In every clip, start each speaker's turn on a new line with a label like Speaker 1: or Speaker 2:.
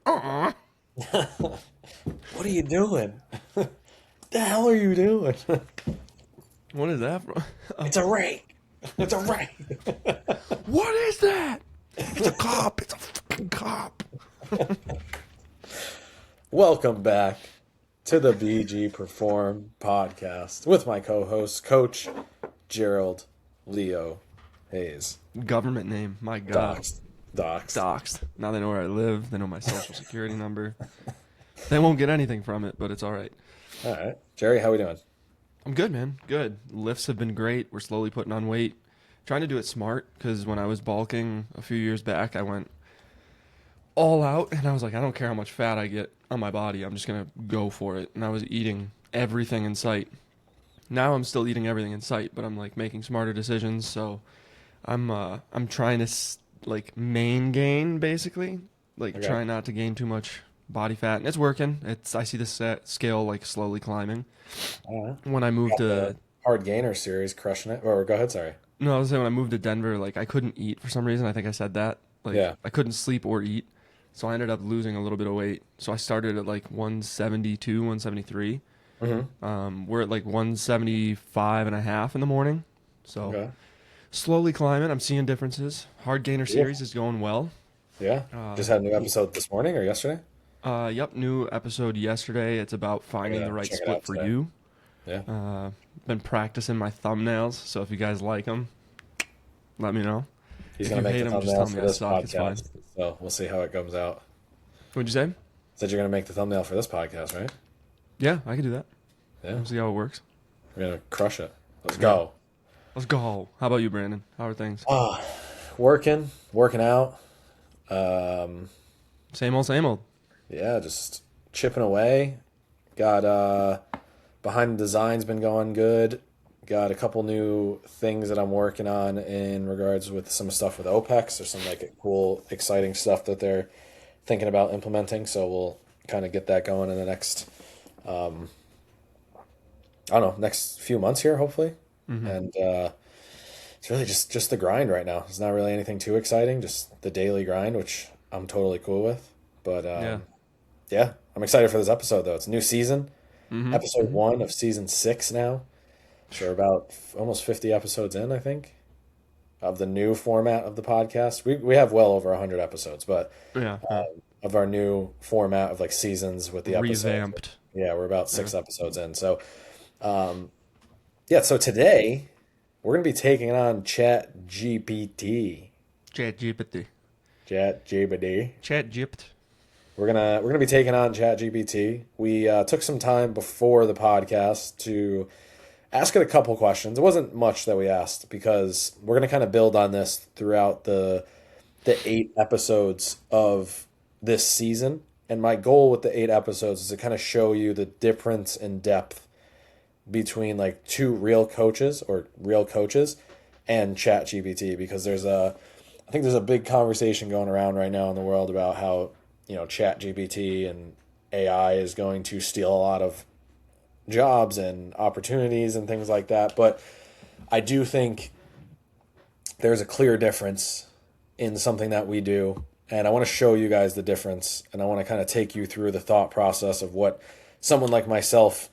Speaker 1: Uh-uh.
Speaker 2: What are you doing? The hell are you doing?
Speaker 1: What is that from?
Speaker 2: It's a rake. It's a rake.
Speaker 1: What is that? It's a cop. It's a fucking cop.
Speaker 2: Welcome back to the BG Perform podcast with my co-host, Coach Gerald Leo Hayes.
Speaker 1: Government name. My God.
Speaker 2: Doxed. Doxed.
Speaker 1: Doxed. Now they know where I live. They know my social security number. They won't get anything from it, but it's all right.
Speaker 2: All right. Jerry, how we doing?
Speaker 1: I'm good, man. Good. Lifts have been great. We're slowly putting on weight. Trying to do it smart because when I was bulking a few years back, I went all out and I was like, I don't care how much fat I get on my body. I'm just going to go for it. And I was eating everything in sight. Now I'm still eating everything in sight, but I'm like making smarter decisions. So I'm trying to like main gain basically, like
Speaker 2: Okay.
Speaker 1: try not to gain too much body fat, and it's working. I see the scale like slowly climbing.
Speaker 2: All right.
Speaker 1: When I moved
Speaker 2: Got
Speaker 1: to
Speaker 2: the Hard Gainer series crushing it. Or go ahead, sorry.
Speaker 1: No, I was saying when I moved to Denver, like I couldn't eat for some reason. I think I said that. Like
Speaker 2: Yeah.
Speaker 1: I couldn't sleep or eat. So I ended up losing a little bit of weight. So I started at like 172, 173.
Speaker 2: Mm-hmm.
Speaker 1: We're at like 175 and a half in the morning. So
Speaker 2: Okay.
Speaker 1: slowly climbing. I'm seeing differences. Hard Gainer
Speaker 2: Yeah.
Speaker 1: series is going well.
Speaker 2: Yeah.
Speaker 1: Uh,
Speaker 2: Just had a new episode this morning or yesterday?
Speaker 1: yep, new episode yesterday. It's about finding the right
Speaker 2: Check it
Speaker 1: split
Speaker 2: out
Speaker 1: for
Speaker 2: today.
Speaker 1: you.
Speaker 2: Yeah.
Speaker 1: Been practicing my thumbnails, so if you guys like them, let me know.
Speaker 2: He's
Speaker 1: If
Speaker 2: going
Speaker 1: you
Speaker 2: to make
Speaker 1: hate
Speaker 2: the
Speaker 1: them, just
Speaker 2: thumbnail
Speaker 1: tell me
Speaker 2: for
Speaker 1: I
Speaker 2: this
Speaker 1: suck. It's fine.
Speaker 2: podcast. So we'll see how it comes out.
Speaker 1: What'd you say?
Speaker 2: Said you're going to make the thumbnail for this podcast, right?
Speaker 1: Yeah, I can do that.
Speaker 2: Yeah.
Speaker 1: We'll see how it works.
Speaker 2: We're going to crush it. Let's
Speaker 1: Yeah.
Speaker 2: go.
Speaker 1: Let's go. How about you, Brandon? How are things?
Speaker 2: Ah, working out.
Speaker 1: Same old, same old.
Speaker 2: Yeah, just chipping away. Got behind the design's been going good. Got a couple new things that I'm working on in regards with some stuff with OPEX. There's some like cool, exciting stuff that they're thinking about implementing. So we'll kind of get that going in the next, I don't know, next few months here, hopefully. And it's really just the grind right now. It's not really anything too exciting, just the daily grind, which I'm totally cool with. But
Speaker 1: Yeah.
Speaker 2: yeah, I'm excited for this episode though. It's a new season,
Speaker 1: Mm-hmm.
Speaker 2: episode 1 of season 6 now. So we're about almost 50 episodes in, I think, of the new format of the podcast. We have well over 100 episodes, but
Speaker 1: Yeah.
Speaker 2: of our new format of like seasons with the episodes.
Speaker 1: Revamped.
Speaker 2: Yeah, we're about 6 episodes in. So yeah, so today we're going to be taking on ChatGPT.
Speaker 1: ChatGPT.
Speaker 2: ChatGPT.
Speaker 1: ChatGPT.
Speaker 2: We're gonna be taking on ChatGPT. We took some time before the podcast to ask it a couple questions. It wasn't much that we asked because we're gonna kind of build on this throughout the 8 episodes of this season. And my goal with the 8 episodes is to kind of show you the difference in depth between like two real coaches and ChatGPT, because I think there's a big conversation going around right now in the world about how, ChatGPT and AI is going to steal a lot of jobs and opportunities and things like that. But I do think there's a clear difference in something that we do. And I want to show you guys the difference. And I want to kind of take you through the thought process of what someone like myself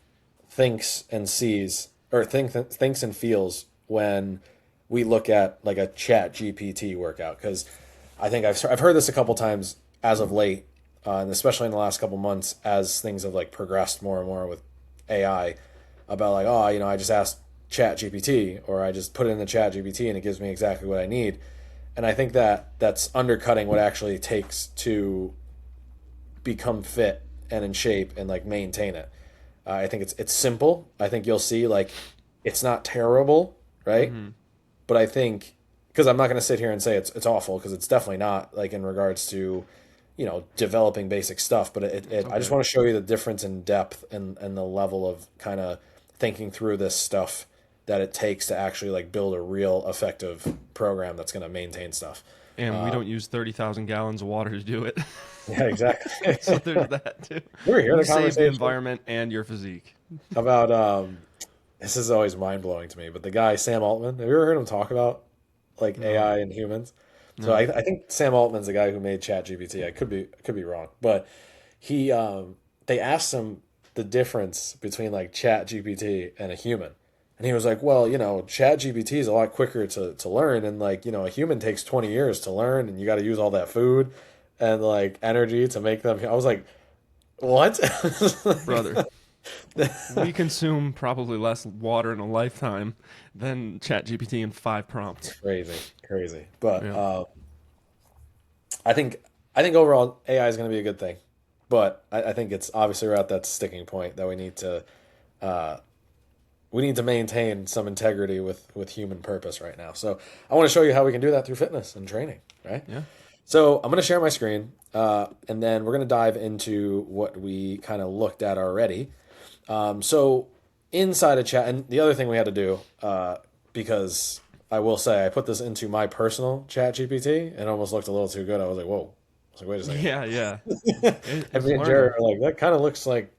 Speaker 2: thinks and sees, or thinks and feels when we look at like a ChatGPT workout. Because I think I've heard this a couple times as of late, and especially in the last couple months as things have like progressed more and more with AI, about like, oh, I just asked ChatGPT, or I just put it in the ChatGPT and it gives me exactly what I need. And I think that's undercutting what it actually takes to become fit and in shape and like maintain it. I think it's simple. I think you'll see like it's not terrible, right? But I think, because I'm not going to sit here and say it's awful, because it's definitely not, like in regards to developing basic stuff. But I just want to show you the difference in depth and the level of kind of thinking through this stuff that it takes to actually like build a real effective program that's going to maintain stuff.
Speaker 1: And we don't use 30,000 gallons of water to do it.
Speaker 2: Yeah, exactly.
Speaker 1: So there's that too.
Speaker 2: We're here.
Speaker 1: You
Speaker 2: The
Speaker 1: save the
Speaker 2: conversation
Speaker 1: environment and your physique.
Speaker 2: about this is always mind blowing to me, but the guy Sam Altman. Have you ever heard him talk about like AI and humans? So
Speaker 1: No.
Speaker 2: I think Sam Altman's the guy who made ChatGPT. I could be wrong, but he they asked him the difference between like ChatGPT and a human, and he was like, well, ChatGPT is a lot quicker to learn, and like a human takes 20 years to learn, and you got to use all that food and like energy to make them. I was like, what?
Speaker 1: Brother, we consume probably less water in a lifetime than ChatGPT in 5 prompts.
Speaker 2: Crazy, crazy. But
Speaker 1: Yeah.
Speaker 2: I think overall AI is going to be a good thing, but I think it's obviously we're at that sticking point that uh, we need to maintain some integrity with human purpose right now. So I want to show you how we can do that through fitness and training, right?
Speaker 1: Yeah.
Speaker 2: So I'm going to share my screen, and then we're going to dive into what we kind of looked at already. So inside of chat, and the other thing we had to do, because I will say I put this into my personal chat GPT and it almost looked a little too good. I was like, whoa. I was like, wait a second.
Speaker 1: Yeah, yeah.
Speaker 2: And
Speaker 1: It's
Speaker 2: me and Jared
Speaker 1: learning.
Speaker 2: are like, that kind of looks like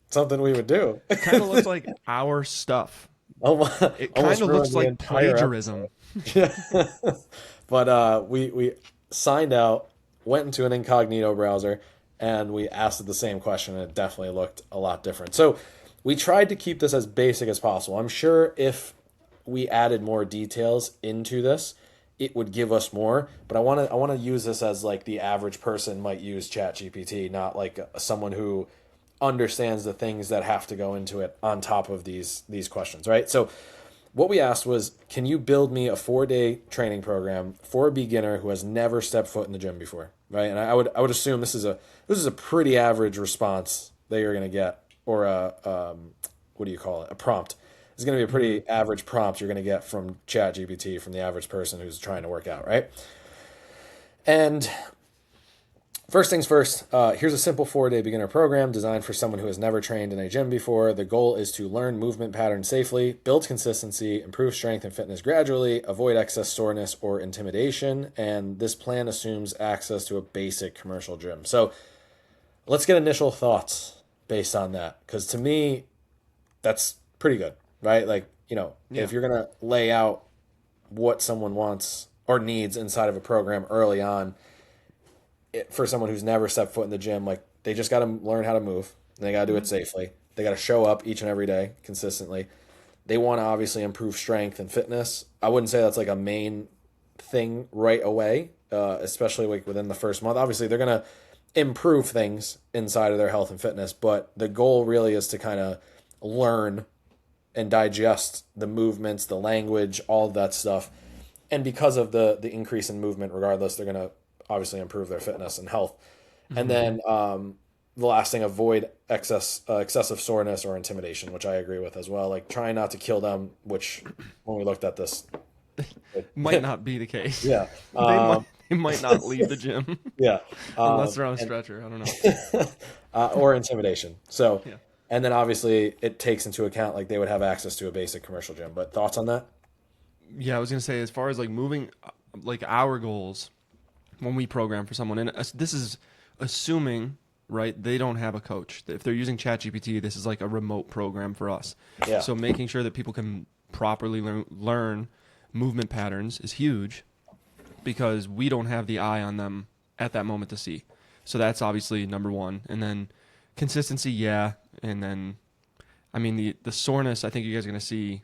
Speaker 2: something we would do.
Speaker 1: Kind of looks like our stuff.
Speaker 2: Almost,
Speaker 1: It kind
Speaker 2: almost
Speaker 1: of
Speaker 2: ruined
Speaker 1: looks
Speaker 2: the
Speaker 1: like
Speaker 2: entire episode.
Speaker 1: plagiarism.
Speaker 2: But we signed out, went into an incognito browser, and we asked it the same question, and it definitely looked a lot different. So we tried to keep this as basic as possible. I'm sure if we added more details into this, it would give us more. But I want to use this as like the average person might use ChatGPT, not like someone who understands the things that have to go into it on top of these questions, right? So what we asked was, can you build me a 4-day training program for a beginner who has never stepped foot in the gym before, right? And I would assume this is a pretty average response that you're going to get, or a what do you call it? A prompt. It's going to be a pretty average prompt you're going to get from ChatGPT, from the average person who's trying to work out, right? And first things first, here's a simple 4-day beginner program designed for someone who has never trained in a gym before. The goal is to learn movement patterns safely, build consistency, improve strength and fitness gradually, avoid excess soreness or intimidation, and this plan assumes access to a basic commercial gym. So let's get initial thoughts based on that, because to me, that's pretty good, right? Like,
Speaker 1: Yeah.
Speaker 2: if you're going to lay out what someone wants or needs inside of a program early on, for someone who's never stepped foot in the gym, like they just got to learn how to move. And they got to do it safely. They got to show up each and every day consistently. They want to obviously improve strength and fitness. I wouldn't say that's like a main thing right away, especially like within the first month. Obviously, they're going to improve things inside of their health and fitness, but the goal really is to kind of learn and digest the movements, the language, all of that stuff. And because of the increase in movement, regardless, they're going to obviously improve their fitness and health. And then the last thing, avoid excessive soreness or intimidation, which I agree with as well. Like trying not to kill them, which when we looked at this,
Speaker 1: Might not be the case.
Speaker 2: yeah,
Speaker 1: They might not leave the gym
Speaker 2: yeah,
Speaker 1: unless they're on a
Speaker 2: and,
Speaker 1: stretcher. I don't know.
Speaker 2: or intimidation. So,
Speaker 1: Yeah.
Speaker 2: and then obviously it takes into account like they would have access to a basic commercial gym. But thoughts on that?
Speaker 1: Yeah, I was gonna say as far as like moving, like our goals when we program for someone, and this is assuming right they don't have a coach. If they're using ChatGPT, this is like a remote program for us.
Speaker 2: Yeah.
Speaker 1: So making sure that people can properly learn movement patterns is huge because we don't have the eye on them at that moment to see. So that's obviously number one, and then consistency, yeah, and then I mean the soreness. I think you guys are gonna see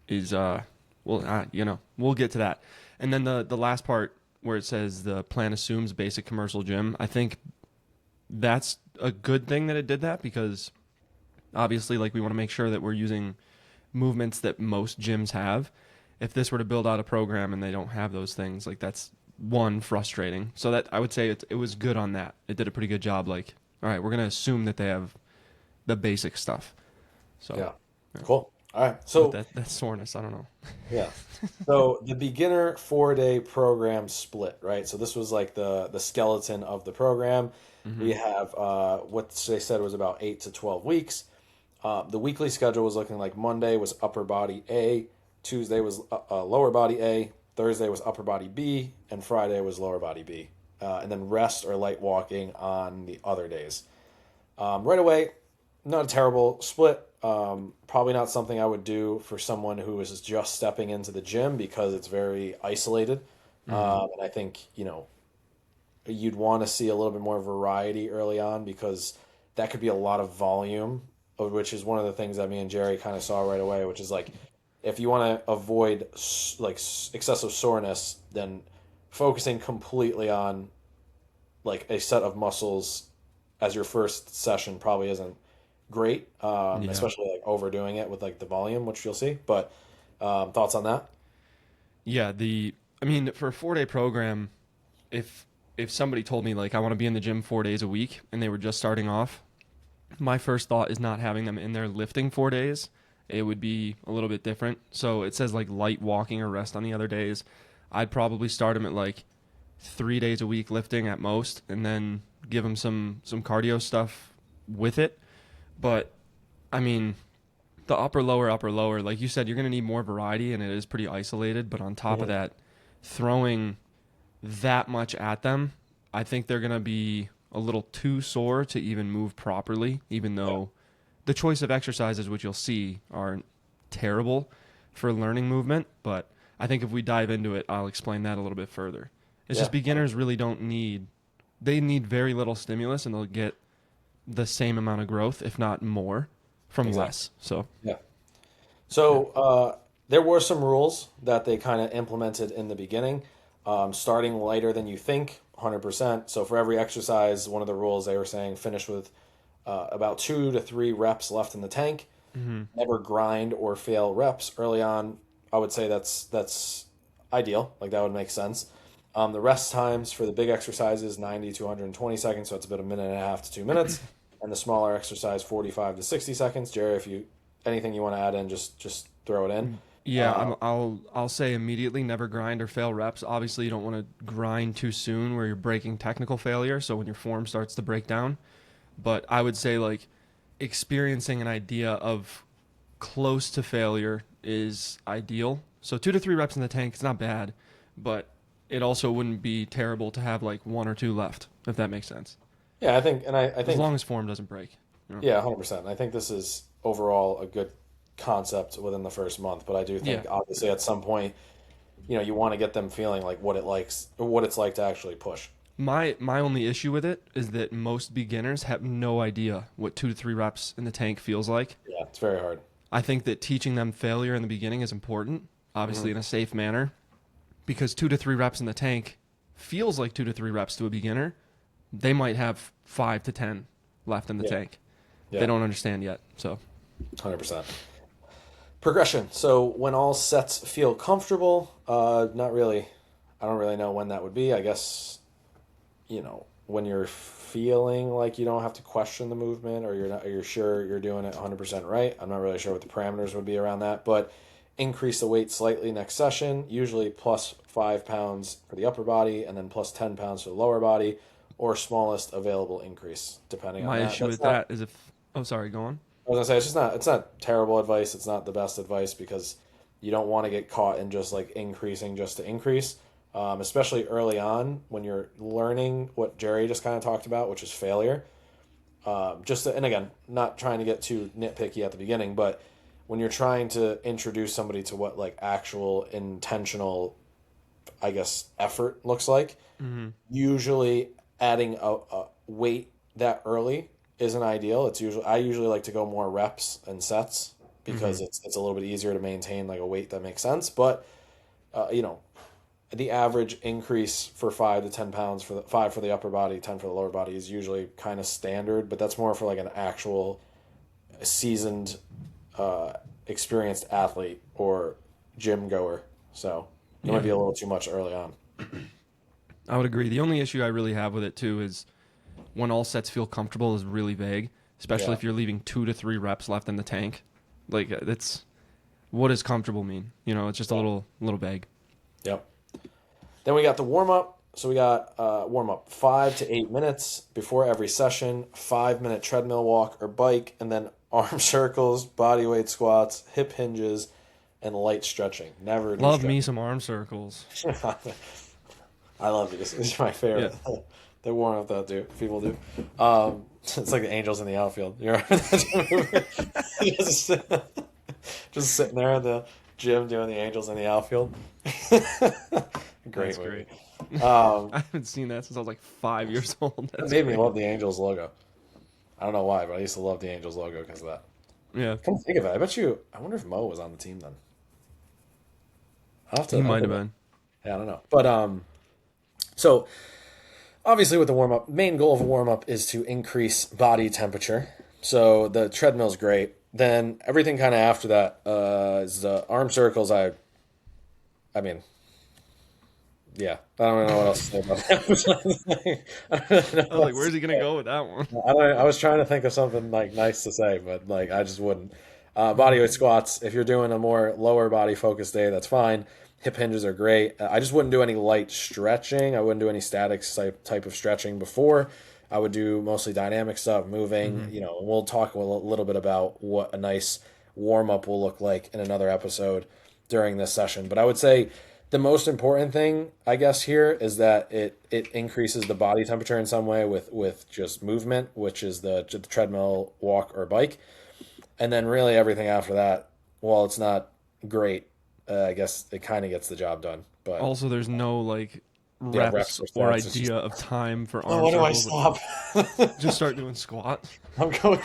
Speaker 1: is we'll get to that. And then the last part where it says the plan assumes basic commercial gym, I think that's a good thing that it did that because obviously like we want to make sure that we're using movements that most gyms have. If this were to build out a program and they don't have those things, like that's one frustrating. So that I would say it was good on that. It did a pretty good job. Like, all right, we're gonna assume that they have the basic stuff. So
Speaker 2: Yeah. Cool. All right. So
Speaker 1: that soreness, I don't know.
Speaker 2: yeah. So the beginner 4-day program split, right? So this was like the skeleton of the program. We have what they said was about 8 to 12 weeks. The weekly schedule was looking like Monday was upper body A, Tuesday was lower body A, Thursday was upper body B, and Friday was lower body B. And then rest or light walking on the other days. Right away, not a terrible split. Probably not something I would do for someone who is just stepping into the gym because it's very isolated. And I think, you'd want to see a little bit more variety early on because that could be a lot of volume, which is one of the things that me and Jerry kind of saw right away, which is like if you want to avoid excessive soreness, then focusing completely on like a set of muscles as your first session probably isn't great,
Speaker 1: Yeah.
Speaker 2: especially like overdoing it with like the volume, which you'll see. But thoughts on that?
Speaker 1: Yeah, I mean, for a 4-day program, if somebody told me like I want to be in the gym 4 days a week and they were just starting off, my first thought is not having them in there lifting 4 days. It would be a little bit different. So it says like light walking or rest on the other days. I'd probably start them at like 3 days a week lifting at most, and then give them some cardio stuff with it. But I mean, the upper lower, like you said, you're gonna need more variety, and it is pretty isolated. But on top of
Speaker 2: Mhm.
Speaker 1: that, throwing that much at them, I think they're gonna be a little too sore to even move properly. Even
Speaker 2: Yeah.
Speaker 1: though the choice of exercises, which you'll see, aren't terrible for learning movement, but I think if we dive into it, I'll explain that a little bit further. It's
Speaker 2: Yeah.
Speaker 1: just beginners really don't need, they need very little stimulus and they'll get the same amount of growth, if not more, from
Speaker 2: Exactly.
Speaker 1: less. So,
Speaker 2: Yeah.
Speaker 1: yeah.
Speaker 2: So there were some rules that they kind of implemented in the beginning, starting lighter than you think, 100%. So for every exercise, one of the rules they were saying finish with about 2 to 3 reps left in the tank.
Speaker 1: Hmm.
Speaker 2: Never grind or fail reps early on. I would say that's ideal. Like that would make sense. The rest times for the big exercises 90 to 120 seconds, so it's about a minute and a half to 2 minutes, and the smaller exercise 45 to 60 seconds. Jerry, if you anything you want to add in, just throw it in.
Speaker 1: Yeah,
Speaker 2: Uh,
Speaker 1: I'll say immediately never grind or fail reps. Obviously, you don't want to grind too soon where you're breaking technical failure. So when your form starts to break down, but I would say like experiencing an idea of close to failure is ideal. So 2 to 3 reps in the tank, it's not bad, but it also wouldn't be terrible to have like one or two left, if that makes sense.
Speaker 2: yeah, I
Speaker 1: As
Speaker 2: think
Speaker 1: long as form doesn't break. You know?
Speaker 2: yeah, 100%. I think this is overall a good concept within the first month, but I do
Speaker 1: Yeah.
Speaker 2: think obviously at some point, you want to get them feeling like what it's like to actually push.
Speaker 1: My only issue with it is that most beginners have no idea what 2 to 3 reps in the tank feels like.
Speaker 2: Yeah, it's very hard.
Speaker 1: I think that teaching them failure in the beginning is important,
Speaker 2: Hmm.
Speaker 1: obviously in a safe manner, because 2 to 3 reps in the tank feels like 2 to 3 reps to a beginner. They might have 5 to 10 left in the
Speaker 2: Yeah,
Speaker 1: tank. They
Speaker 2: yeah,
Speaker 1: don't understand yet. So,
Speaker 2: 100%. Progression. So when all sets feel comfortable, not really. I don't really know when that would be. I guess when you're feeling like you don't have to question the movement, or you're not, or you're sure you're doing it 100% right. I'm not really sure what the parameters would be around that, but increase the weight slightly next session, usually plus 5 pounds for the upper body and then plus 10 pounds for the lower body, or smallest available increase, depending on
Speaker 1: my
Speaker 2: that.
Speaker 1: issue
Speaker 2: That's
Speaker 1: with
Speaker 2: not,
Speaker 1: that is if, oh, sorry, go on.
Speaker 2: I was gonna say it's not terrible advice. It's not the best advice because you don't want to get caught in just like increasing just to increase, especially early on when you're learning what Jerry just kind of talked about, which is failure. And again, not trying to get too nitpicky at the beginning, but when you're trying to introduce somebody to what like actual intentional, I guess, effort looks like,
Speaker 1: Hmm.
Speaker 2: usually adding a weight that early isn't ideal. I usually like to go more reps and sets
Speaker 1: Hmm.
Speaker 2: because it's a little bit easier to maintain like a weight that makes sense. But uh, you know, the average increase for 5 to 10 pounds for the 5 for the upper body, 10 for the lower body is usually kind of standard. But that's more for like an actual seasoned, uh, experienced athlete or gym goer. So it might
Speaker 1: Yeah,
Speaker 2: be a little too much early on.
Speaker 1: I would agree. The only issue I really have with it too is when all sets feel comfortable is really vague, especially
Speaker 2: Yeah.
Speaker 1: if you're leaving 2 to 3 reps left in the tank. Like it's what does comfortable mean? It's just a
Speaker 2: Yeah.
Speaker 1: little vague.
Speaker 2: Yep. Then we got the warm up. So we got warm up 5 to 8 minutes before every session, 5 minute treadmill walk or bike, and then arm circles, body weight squats, hip hinges, and light stretching. Never do
Speaker 1: Love
Speaker 2: stretch.
Speaker 1: me some arm circles.
Speaker 2: I love these. These are my
Speaker 1: Yeah.
Speaker 2: favorite. They warm up that do. People do. It's like the angels in the outfield. You remember that movie? just sitting there in the gym doing the angels in the outfield. Great
Speaker 1: That's
Speaker 2: movie.
Speaker 1: great.
Speaker 2: Um,
Speaker 1: I haven't seen that since I was like 5 years old.
Speaker 2: it
Speaker 1: That's
Speaker 2: made me
Speaker 1: great.
Speaker 2: love the Angels logo. I don't know why, but I used to love the Angels logo because of that.
Speaker 1: Yeah,
Speaker 2: Come think of it, I bet you. I wonder if Mo was on the team then. I'll have to.
Speaker 1: he
Speaker 2: I'll have
Speaker 1: might
Speaker 2: to
Speaker 1: have
Speaker 2: look.
Speaker 1: been.
Speaker 2: Yeah, I don't know. But so obviously with the warm up, main goal of a warm up is to increase body temperature. So the treadmill's great. Then everything kind of after that is the arm circles. I mean, yeah, I don't really know what else to say about that. I don't really know
Speaker 1: I was
Speaker 2: what
Speaker 1: like,
Speaker 2: else to
Speaker 1: where's he gonna
Speaker 2: say.
Speaker 1: go with that one?
Speaker 2: I was trying to think of something like nice to say, but like I just wouldn't. Bodyweight squats. If you're doing a more lower body focused day, that's fine. Hip hinges are great. I just wouldn't do any light stretching. I wouldn't do any static type of stretching before. I would do mostly dynamic stuff, moving. You know, we'll talk a little bit about what a nice warm up will look like in another episode during this session. But I would say the most important thing, I guess, here is that it increases the body temperature in some way with just movement, which is the treadmill, walk, or bike. And then really everything after that, while it's not great, I guess it kind of gets the job done. But
Speaker 1: Also, there's no like
Speaker 2: yeah, reps
Speaker 1: reps
Speaker 2: for
Speaker 1: or
Speaker 2: sets. It's just
Speaker 1: idea of time for
Speaker 2: oh,
Speaker 1: arm
Speaker 2: what do I
Speaker 1: circles.
Speaker 2: stop?
Speaker 1: Just start doing squats.
Speaker 2: I'm going.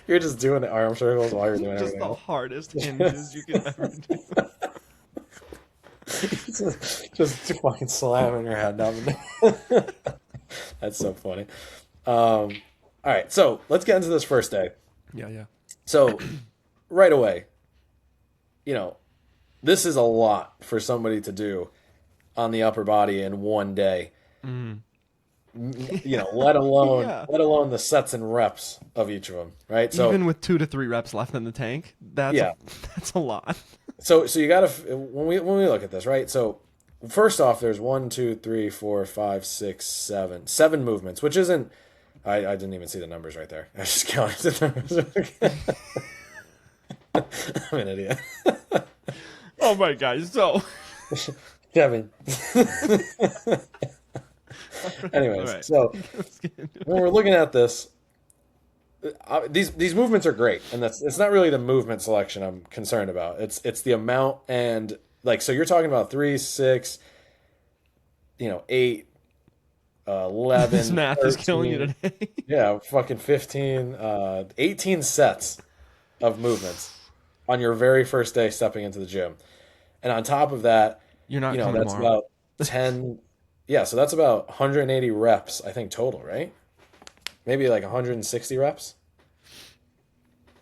Speaker 2: You're just doing the arm circles while you're doing
Speaker 1: Just
Speaker 2: everything
Speaker 1: the
Speaker 2: else.
Speaker 1: hardest hinges you could ever do.
Speaker 2: Just fucking slamming your head down the neck. That's so funny. All right, so let's get into this first day.
Speaker 1: Yeah, yeah.
Speaker 2: So right away, you know, this is a lot for somebody to do on the upper body in one day. You know,
Speaker 1: Yeah.
Speaker 2: let alone the sets and reps of each of them, right? So
Speaker 1: Even with 2 to 3 reps left in the tank,
Speaker 2: yeah,
Speaker 1: that's a lot.
Speaker 2: so you got to when we look at this, right? So first off, there's 1, 2, 3, 4, 5, 6, 7 movements, which isn't. I didn't even see the numbers right there. I just counted the numbers. I'm an idiot.
Speaker 1: Oh my god! So,
Speaker 2: Kevin.
Speaker 1: all
Speaker 2: Anyways,
Speaker 1: right.
Speaker 2: so
Speaker 1: Let's get into it.
Speaker 2: when we're looking at this, these movements are great, and it's not really the movement selection I'm concerned about. It's the amount and like so you're talking about 3, 6, 8, 11,
Speaker 1: This math is killing you
Speaker 2: 13,
Speaker 1: today.
Speaker 2: yeah, fucking 15, 18 sets of movements on your very first day stepping into the gym, and on top of that,
Speaker 1: You're not coming
Speaker 2: that's
Speaker 1: tomorrow.
Speaker 2: about 10. Yeah, so that's about 180 reps, I think, total, right? Maybe like 160 reps.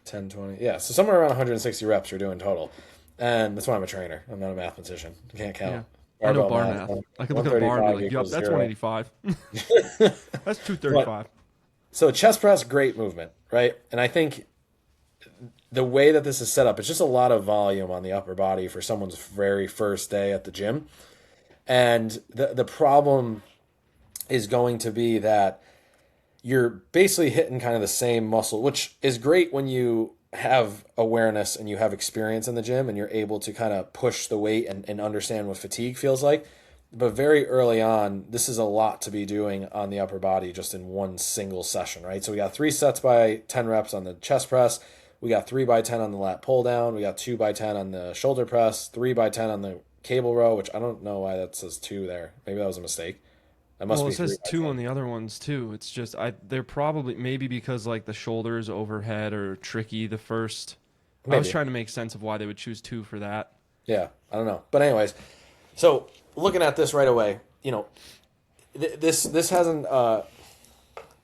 Speaker 2: 10, 20. Yeah, so somewhere around 160 reps you're doing total. And that's why I'm a trainer. I'm not a mathematician. I can't count.
Speaker 1: Yeah. I know
Speaker 2: Barbell
Speaker 1: bar
Speaker 2: math.
Speaker 1: math. I could look at a bar and be like, "Yup,
Speaker 2: equals
Speaker 1: that's
Speaker 2: 0.
Speaker 1: 185. That's 235."
Speaker 2: So chest press, great movement, right? And I think the way that this is set up, it's just a lot of volume on the upper body for someone's very first day at the gym. And the problem is going to be that you're basically hitting kind of the same muscle, which is great when you have awareness and you have experience in the gym and you're able to kind of push the weight and understand what fatigue feels like. But very early on, this is a lot to be doing on the upper body just in one single session, right? So we got 3 sets by 10 reps on the chest press. We got 3 by 10 on the lat pull down. We got 2 by 10 on the shoulder press, 3 by 10 on the cable row, which I don't know why that says 2 there. Maybe that was a mistake. That must
Speaker 1: Well,
Speaker 2: be
Speaker 1: it
Speaker 2: 3
Speaker 1: says
Speaker 2: by
Speaker 1: 2
Speaker 2: 10.
Speaker 1: on the other ones too. It's just they're probably maybe because like the shoulders overhead are tricky the first. I was
Speaker 2: Maybe.
Speaker 1: trying to make sense of why they would choose 2 for that.
Speaker 2: Yeah, I don't know. But anyways, so looking at this right away,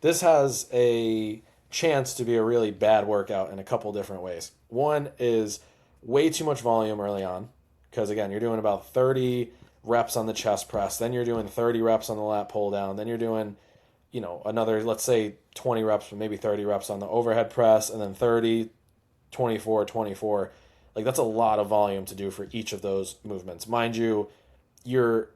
Speaker 2: this has a chance to be a really bad workout in a couple different ways. One is way too much volume early on, because again, you're doing about 30 reps on the chest press, then you're doing 30 reps on the lat pull down, then you're doing, another, let's say 20 reps, but maybe 30 reps on the overhead press, and then 30, 24, 24. Like that's a lot of volume to do for each of those movements. Mind you, your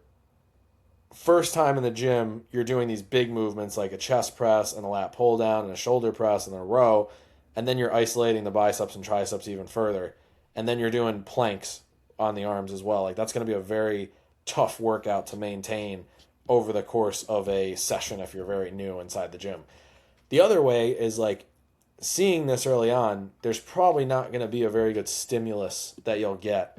Speaker 2: first time in the gym, you're doing these big movements like a chest press and a lat pull down and a shoulder press and a row, and then you're isolating the biceps and triceps even further. And then you're doing planks on the arms as well. Like that's going to be a very tough workout to maintain over the course of a session if you're very new inside the gym. The other way is like seeing this early on, there's probably not going to be a very good stimulus that you'll get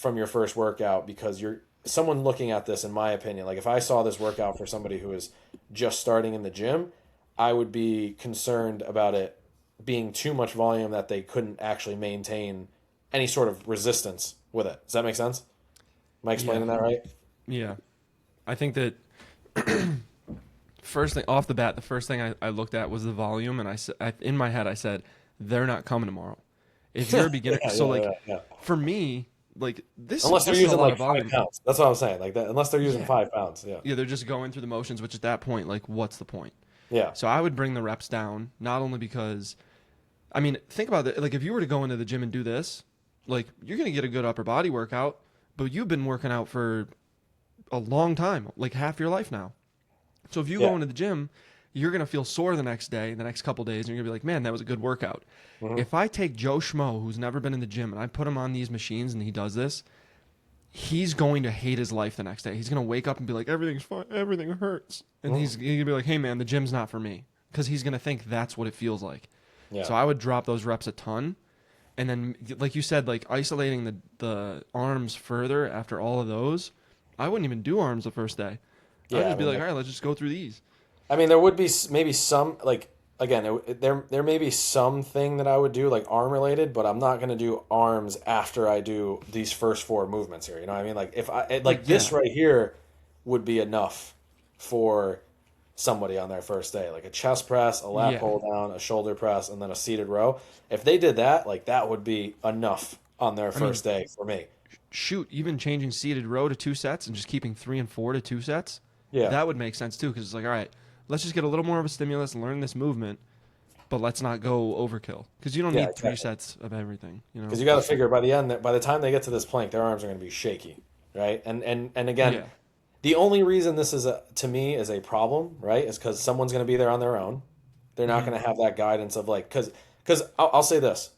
Speaker 2: from your first workout because you're someone looking at this, in my opinion, like if I saw this workout for somebody who is just starting in the gym, I would be concerned about it being too much volume that they couldn't actually maintain any sort of resistance with it. Does that make sense? Am I
Speaker 1: Yeah.
Speaker 2: explaining that right?
Speaker 1: Yeah. I think that first thing off the bat, the first thing I looked at was the volume, and in my head I said, they're not coming tomorrow. If you're a beginner,
Speaker 2: Yeah,
Speaker 1: so like
Speaker 2: yeah.
Speaker 1: for me, like
Speaker 2: Unless they're
Speaker 1: this is a
Speaker 2: using
Speaker 1: lot
Speaker 2: like
Speaker 1: of
Speaker 2: five
Speaker 1: volume.
Speaker 2: pounds. That's what I'm saying. Like that, unless they're using
Speaker 1: Yeah.
Speaker 2: 5 pounds. Yeah.
Speaker 1: Yeah, they're just going through the motions, which at that point, like, what's the point?
Speaker 2: Yeah.
Speaker 1: So I would bring the reps down, not only because, I mean, think about it. Like, if you were to go into the gym and do this, like, you're going to get a good upper body workout, but you've been working out for a long time, like half your life now. So if you
Speaker 2: Yeah.
Speaker 1: go into the gym, you're going to feel sore the next day, the next couple days, and you're going to be like, man, that was a good workout.
Speaker 2: Mhm.
Speaker 1: If I take Joe Schmo, who's never been in the gym, and I put him on these machines and he does this, he's going to hate his life the next day. He's going to wake up and be like, everything's fine, everything hurts. And he's going to be like, hey, man, the gym's not for me. Because he's going to think that's what it feels like.
Speaker 2: Yeah.
Speaker 1: So I would drop those reps a ton. And then, like you said, like isolating the arms further after all of those, I wouldn't even do arms the first day. I would
Speaker 2: Yeah,
Speaker 1: just be
Speaker 2: I mean,
Speaker 1: like, all right, let's just go through these.
Speaker 2: I mean, there would be maybe some like again, there may be something that I would do like arm related, but I'm not going to do arms after I do these first four movements here. You know what I mean? Like if like this
Speaker 1: Yeah.
Speaker 2: right here would be enough for somebody on their first day, like a chest press, a lat
Speaker 1: Yeah.
Speaker 2: pull down, a shoulder press, and then a seated row. If they did that, like that would be enough on their
Speaker 1: I mean,
Speaker 2: first day for me.
Speaker 1: shoot, even changing seated row to 2 sets and just keeping 3 and 4 to 2 sets,
Speaker 2: Yeah.
Speaker 1: that would make sense too. Because it's like, all right, let's just get a little more of a stimulus and learn this movement, but let's not go overkill. Because you don't
Speaker 2: Yeah,
Speaker 1: need 3
Speaker 2: exactly.
Speaker 1: sets of everything, you know?
Speaker 2: Because you got to figure by the end that by the time they get to this plank, their arms are going to be shaky, right? And again,
Speaker 1: Yeah.
Speaker 2: the only reason this is to me is a problem, right, is because someone's going to be there on their own. They're not going to have that guidance of like because I'll say this: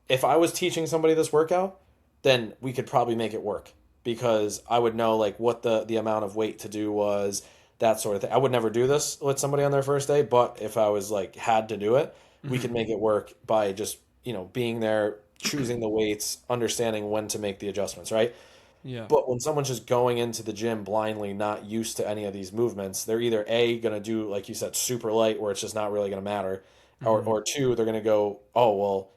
Speaker 2: if I was teaching somebody this workout, then we could probably make it work because I would know like what the amount of weight to do was, that sort of thing. I would never do this with somebody on their first day, but if I was like had to do it, we could make it work by just being there, choosing the weights, understanding when to make the adjustments, right?
Speaker 1: Yeah.
Speaker 2: But when someone's just going into the gym blindly, not used to any of these movements, they're either A, going to do, like you said, super light, where it's just not really going to matter, or two, they're going to go, oh, well,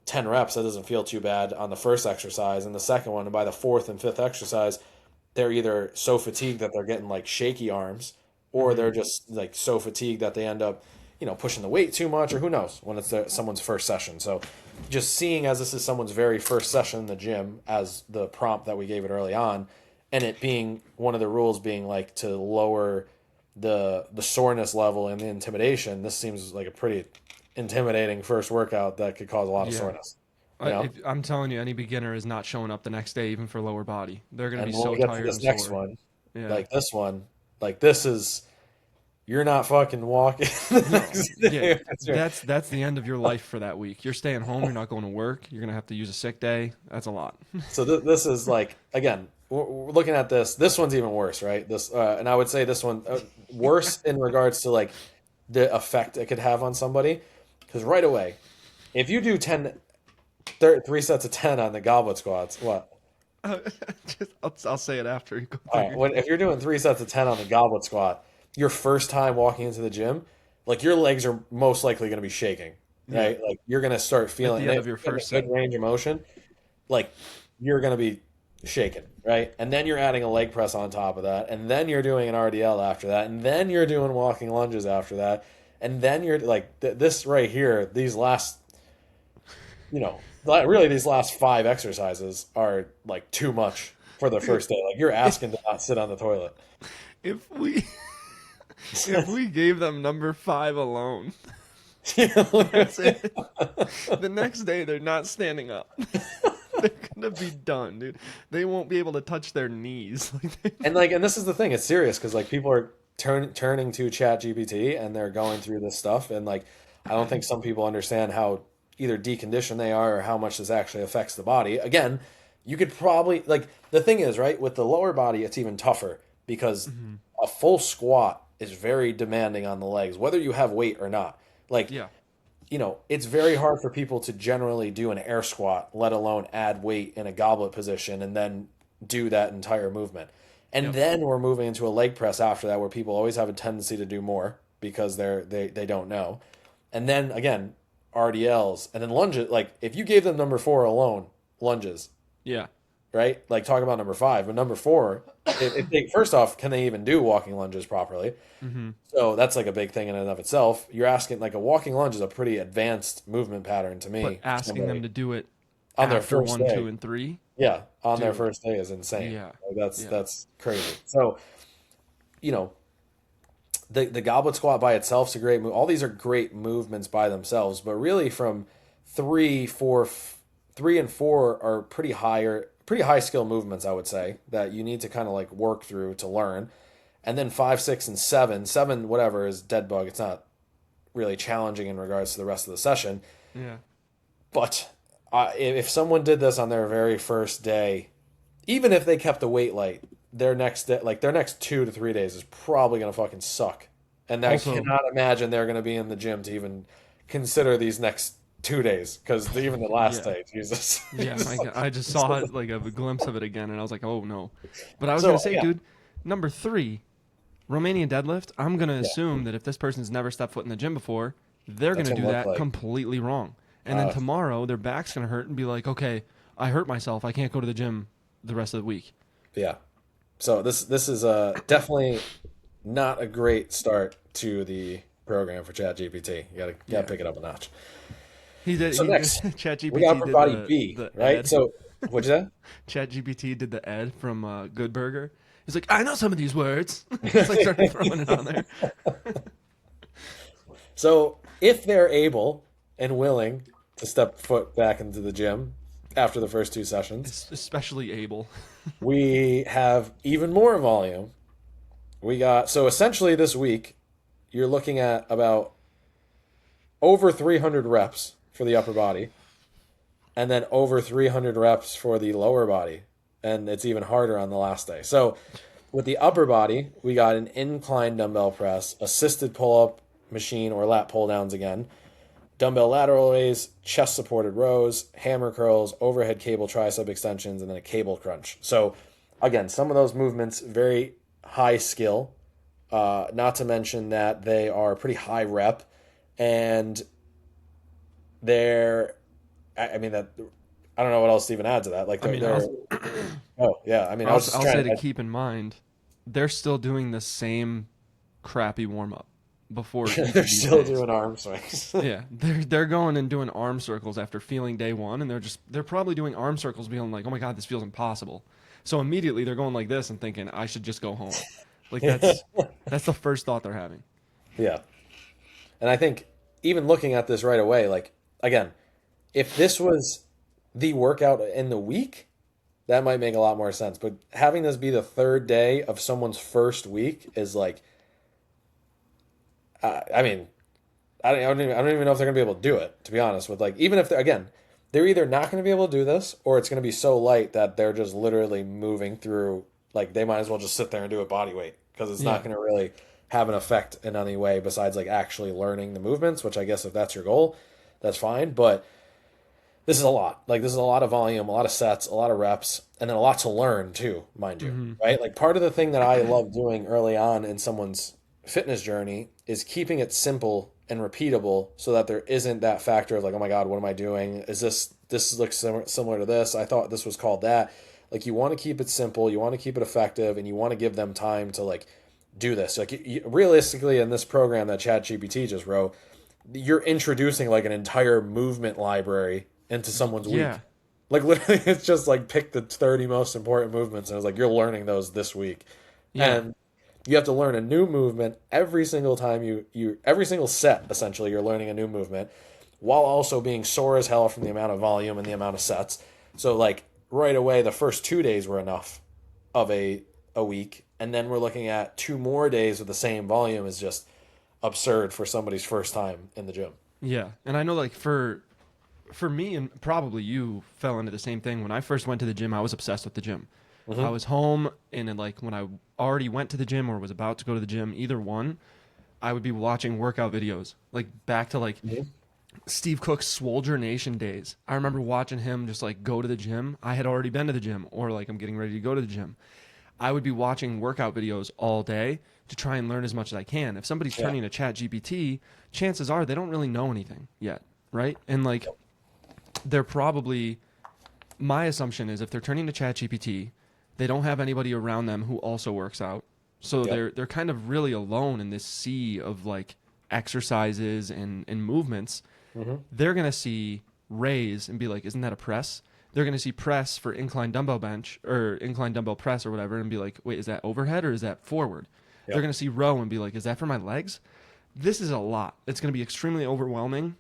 Speaker 2: 10 reps, that doesn't feel too bad on the first exercise. And the second one, and by the fourth and fifth exercise, they're either so fatigued that they're getting like shaky arms, or they're just like so fatigued that they end up, pushing the weight too much, or who knows when it's someone's first session. So just seeing as this is someone's very first session in the gym as the prompt that we gave it early on, and it being one of the rules being like to lower the soreness level and the intimidation, this seems like a pretty intimidating first workout that could cause a lot of
Speaker 1: Yeah.
Speaker 2: soreness. You know?
Speaker 1: I'm telling you, any beginner is not showing up the next day, even for lower body. They're going to
Speaker 2: And
Speaker 1: be
Speaker 2: when
Speaker 1: so
Speaker 2: we get to
Speaker 1: tired
Speaker 2: this
Speaker 1: and
Speaker 2: next
Speaker 1: sore.
Speaker 2: one,
Speaker 1: Yeah.
Speaker 2: like this one, like this is you're not fucking walking the
Speaker 1: No.
Speaker 2: next
Speaker 1: Yeah.
Speaker 2: day.
Speaker 1: That's the end of your life for that week. You're staying home. You're not going to work. You're going to have to use a sick day. That's a lot.
Speaker 2: So this is like again, we're looking at this. This one's even worse, right? This and I would say this one worse in regards to like the effect it could have on somebody. Because right away, if you do 3 sets of 10 on the goblet squats, what?
Speaker 1: I'll say it after you go
Speaker 2: All
Speaker 1: through
Speaker 2: right, if you're doing 3 sets of 10 on the goblet squat, your first time walking into the gym, like your legs are most likely going to be shaking, right? Like you're going to start
Speaker 1: at
Speaker 2: feeling
Speaker 1: the end
Speaker 2: if
Speaker 1: of your
Speaker 2: you're getting
Speaker 1: first
Speaker 2: a good
Speaker 1: set.
Speaker 2: range of motion, like you're going to be shaking, right? And then you're adding a leg press on top of that, and then you're doing an RDL after that, and then you're doing walking lunges after that, and then you're like this right here. These last, really these last 5 exercises are like too much for the first day. Like you're asking to not sit on the toilet.
Speaker 1: If we if we gave them number 5 alone, that's it. The next day they're not standing up. They're gonna be done, dude. They won't be able to touch their knees.
Speaker 2: And this is the thing. It's serious because like people are turning to ChatGPT and they're going through this stuff, and like I don't think some people understand how either deconditioned they are or how much this actually affects the body. Again, you could probably like the thing is right with the lower body, it's even tougher because a full squat is very demanding on the legs, whether you have weight or not. Like
Speaker 1: Yeah.
Speaker 2: it's very hard for people to generally do an air squat, let alone add weight in a goblet position and then do that entire movement. And
Speaker 1: Yep.
Speaker 2: then we're moving into a leg press after that, where people always have a tendency to do more because they don't know. And then again, RDLs and then lunges. Like if you gave them number 4 alone, lunges,
Speaker 1: Yeah.
Speaker 2: right? Like talk about number 5, but number 4, if they first off, can they even do walking lunges properly?
Speaker 1: Mm-hmm.
Speaker 2: So that's like a big thing in and of itself. You're asking like a walking lunge is a pretty advanced movement pattern to
Speaker 1: But
Speaker 2: me.
Speaker 1: asking them to do it
Speaker 2: On their
Speaker 1: after
Speaker 2: first
Speaker 1: 1, 2,
Speaker 2: day,
Speaker 1: and 3,
Speaker 2: yeah, on their
Speaker 1: dude.
Speaker 2: first day is insane.
Speaker 1: Yeah.
Speaker 2: Like,
Speaker 1: Yeah.
Speaker 2: that's crazy. So you know the goblet squat by itself is a great move. All these are great movements by themselves, but really from 3, 4, 3 and 4 are pretty high skill movements, I would say, that you need to kind of like work through to learn. And then 5, 6, and 7, whatever is dead bug. It's not really challenging in regards to the rest of the session.
Speaker 1: Yeah.
Speaker 2: But if someone did this on their very first day, even if they kept the weight light, their next day, like their next 2 to 3 days, is probably gonna fucking suck. And I
Speaker 1: Also,
Speaker 2: cannot imagine they're gonna be in the gym to even consider these next 2 days, because even the last
Speaker 1: yeah.
Speaker 2: day, Jesus.
Speaker 1: Yeah, I just saw it, like a glimpse of it again, and I was like, oh no. But I was
Speaker 2: So
Speaker 1: gonna say,
Speaker 2: yeah,
Speaker 1: dude, number 3, Romanian deadlift. I'm gonna
Speaker 2: yeah,
Speaker 1: assume that if this person's never stepped foot in the gym before, they're
Speaker 2: that's
Speaker 1: gonna
Speaker 2: what it
Speaker 1: do
Speaker 2: looked
Speaker 1: that
Speaker 2: like.
Speaker 1: completely wrong. And then
Speaker 2: Uh,
Speaker 1: tomorrow, their back's gonna hurt and be like, okay, I hurt myself. I can't go to the gym the rest of the week.
Speaker 2: yeah. So this is definitely not a great start to the program for ChatGPT. You gotta
Speaker 1: Yeah,
Speaker 2: pick it up a notch.
Speaker 1: he did.
Speaker 2: So
Speaker 1: He
Speaker 2: next, we got
Speaker 1: ChatGPT
Speaker 2: upper
Speaker 1: did
Speaker 2: body B,
Speaker 1: the
Speaker 2: right?
Speaker 1: ed.
Speaker 2: So what'd you say?
Speaker 1: ChatGPT did the ed from Good Burger. He's like, I know some of these words. He's like started throwing it on there.
Speaker 2: So if they're able and willing to step foot back into the gym after the first 2 sessions,
Speaker 1: Especially Abel.
Speaker 2: we have even more volume. We got so essentially this week you're looking at about over 300 reps for the upper body, and then over 300 reps for the lower body, and it's even harder on the last day. So with the upper body, we got an incline dumbbell press, assisted pull-up machine or lat pull-downs again, dumbbell lateral raise, chest supported rows, hammer curls, overhead cable tricep extensions, and then a cable crunch. So again, some of those movements very high skill. Not to mention that they are pretty high rep, and they're. I mean that. I don't know what else to even add to that. Like
Speaker 1: I mean,
Speaker 2: they're. Oh yeah, I mean I was just
Speaker 1: I'll say
Speaker 2: trying
Speaker 1: to
Speaker 2: to.
Speaker 1: keep in mind, they're still doing the same crappy warm up before each
Speaker 2: They're
Speaker 1: of these
Speaker 2: still
Speaker 1: days.
Speaker 2: doing arm swings.
Speaker 1: Yeah, they're going and doing arm circles after feeling day 1, and they're probably doing arm circles, being like, oh my god, this feels impossible. So immediately they're going like this and thinking, I should just go home. Like that's the first thought they're having.
Speaker 2: Yeah. And I think even looking at this right away, like, again, if this was the workout in the week, that might make a lot more sense. But having this be the third day of someone's first week is like, I mean, I don't even know if they're gonna be able to do it. To be honest, with like, even if they're again, they're either not gonna be able to do this, or it's gonna be so light that they're just literally moving through. Like they might as well just sit there and do it body weight, because it's not
Speaker 1: Yeah,
Speaker 2: gonna really have an effect in any way besides like actually learning the movements. Which I guess if that's your goal, that's fine. But this is a lot. Like this is a lot of volume, a lot of sets, a lot of reps, and then a lot to learn too, mind you.
Speaker 1: hmm
Speaker 2: Right? Like part of the thing that I love doing early on in someone's fitness journey is keeping it simple and repeatable, so that there isn't that factor of like, oh my god, what am I doing? Is this looks similar to this? I thought this was called that. Like you want to keep it simple, you want to keep it effective, and you want to give them time to like do this. Like realistically, in this program that ChatGPT just wrote, you're introducing like an entire movement library into someone's week.
Speaker 1: yeah,
Speaker 2: Like literally, it's just like pick the 30 most important movements, and it's like you're learning those this week,
Speaker 1: yeah,
Speaker 2: and you have to learn a new movement every single time you every single set. Essentially, you're learning a new movement, while also being sore as hell from the amount of volume and the amount of sets. So like right away, the first 2 days were enough of a week, and then we're looking at 2 more days with the same volume is just absurd for somebody's first time in the gym.
Speaker 1: yeah. And I know, like for me, and probably you fell into the same thing. When I first went to the gym, I was obsessed with the gym. I
Speaker 2: Mm-hmm.
Speaker 1: was home, and then like when I already went to the gym or was about to go to the gym, either one, I would be watching workout videos, like back to like Steve Cook's Swolger Nation days. I remember watching him just like go to the gym. I had already been to the gym, or like I'm getting ready to go to the gym. I would be watching workout videos all day to try and learn as much as I can. If somebody's
Speaker 2: Yeah.
Speaker 1: turning to ChatGPT, chances are they don't really know anything yet, right? And like they're probably, my assumption is if they're turning to ChatGPT, they don't have anybody around them who also works out. So
Speaker 2: Yep.
Speaker 1: they're kind of really alone in this sea of like exercises and movements.
Speaker 2: Mm-hmm.
Speaker 1: They're going to see raise and be like, isn't that a press? They're going to see press for incline dumbbell bench or incline dumbbell press or whatever and be like, wait, is that overhead or is that forward?
Speaker 2: Yep.
Speaker 1: They're going to see row and be like, is that for my legs? This is a lot. It's going to be extremely overwhelming,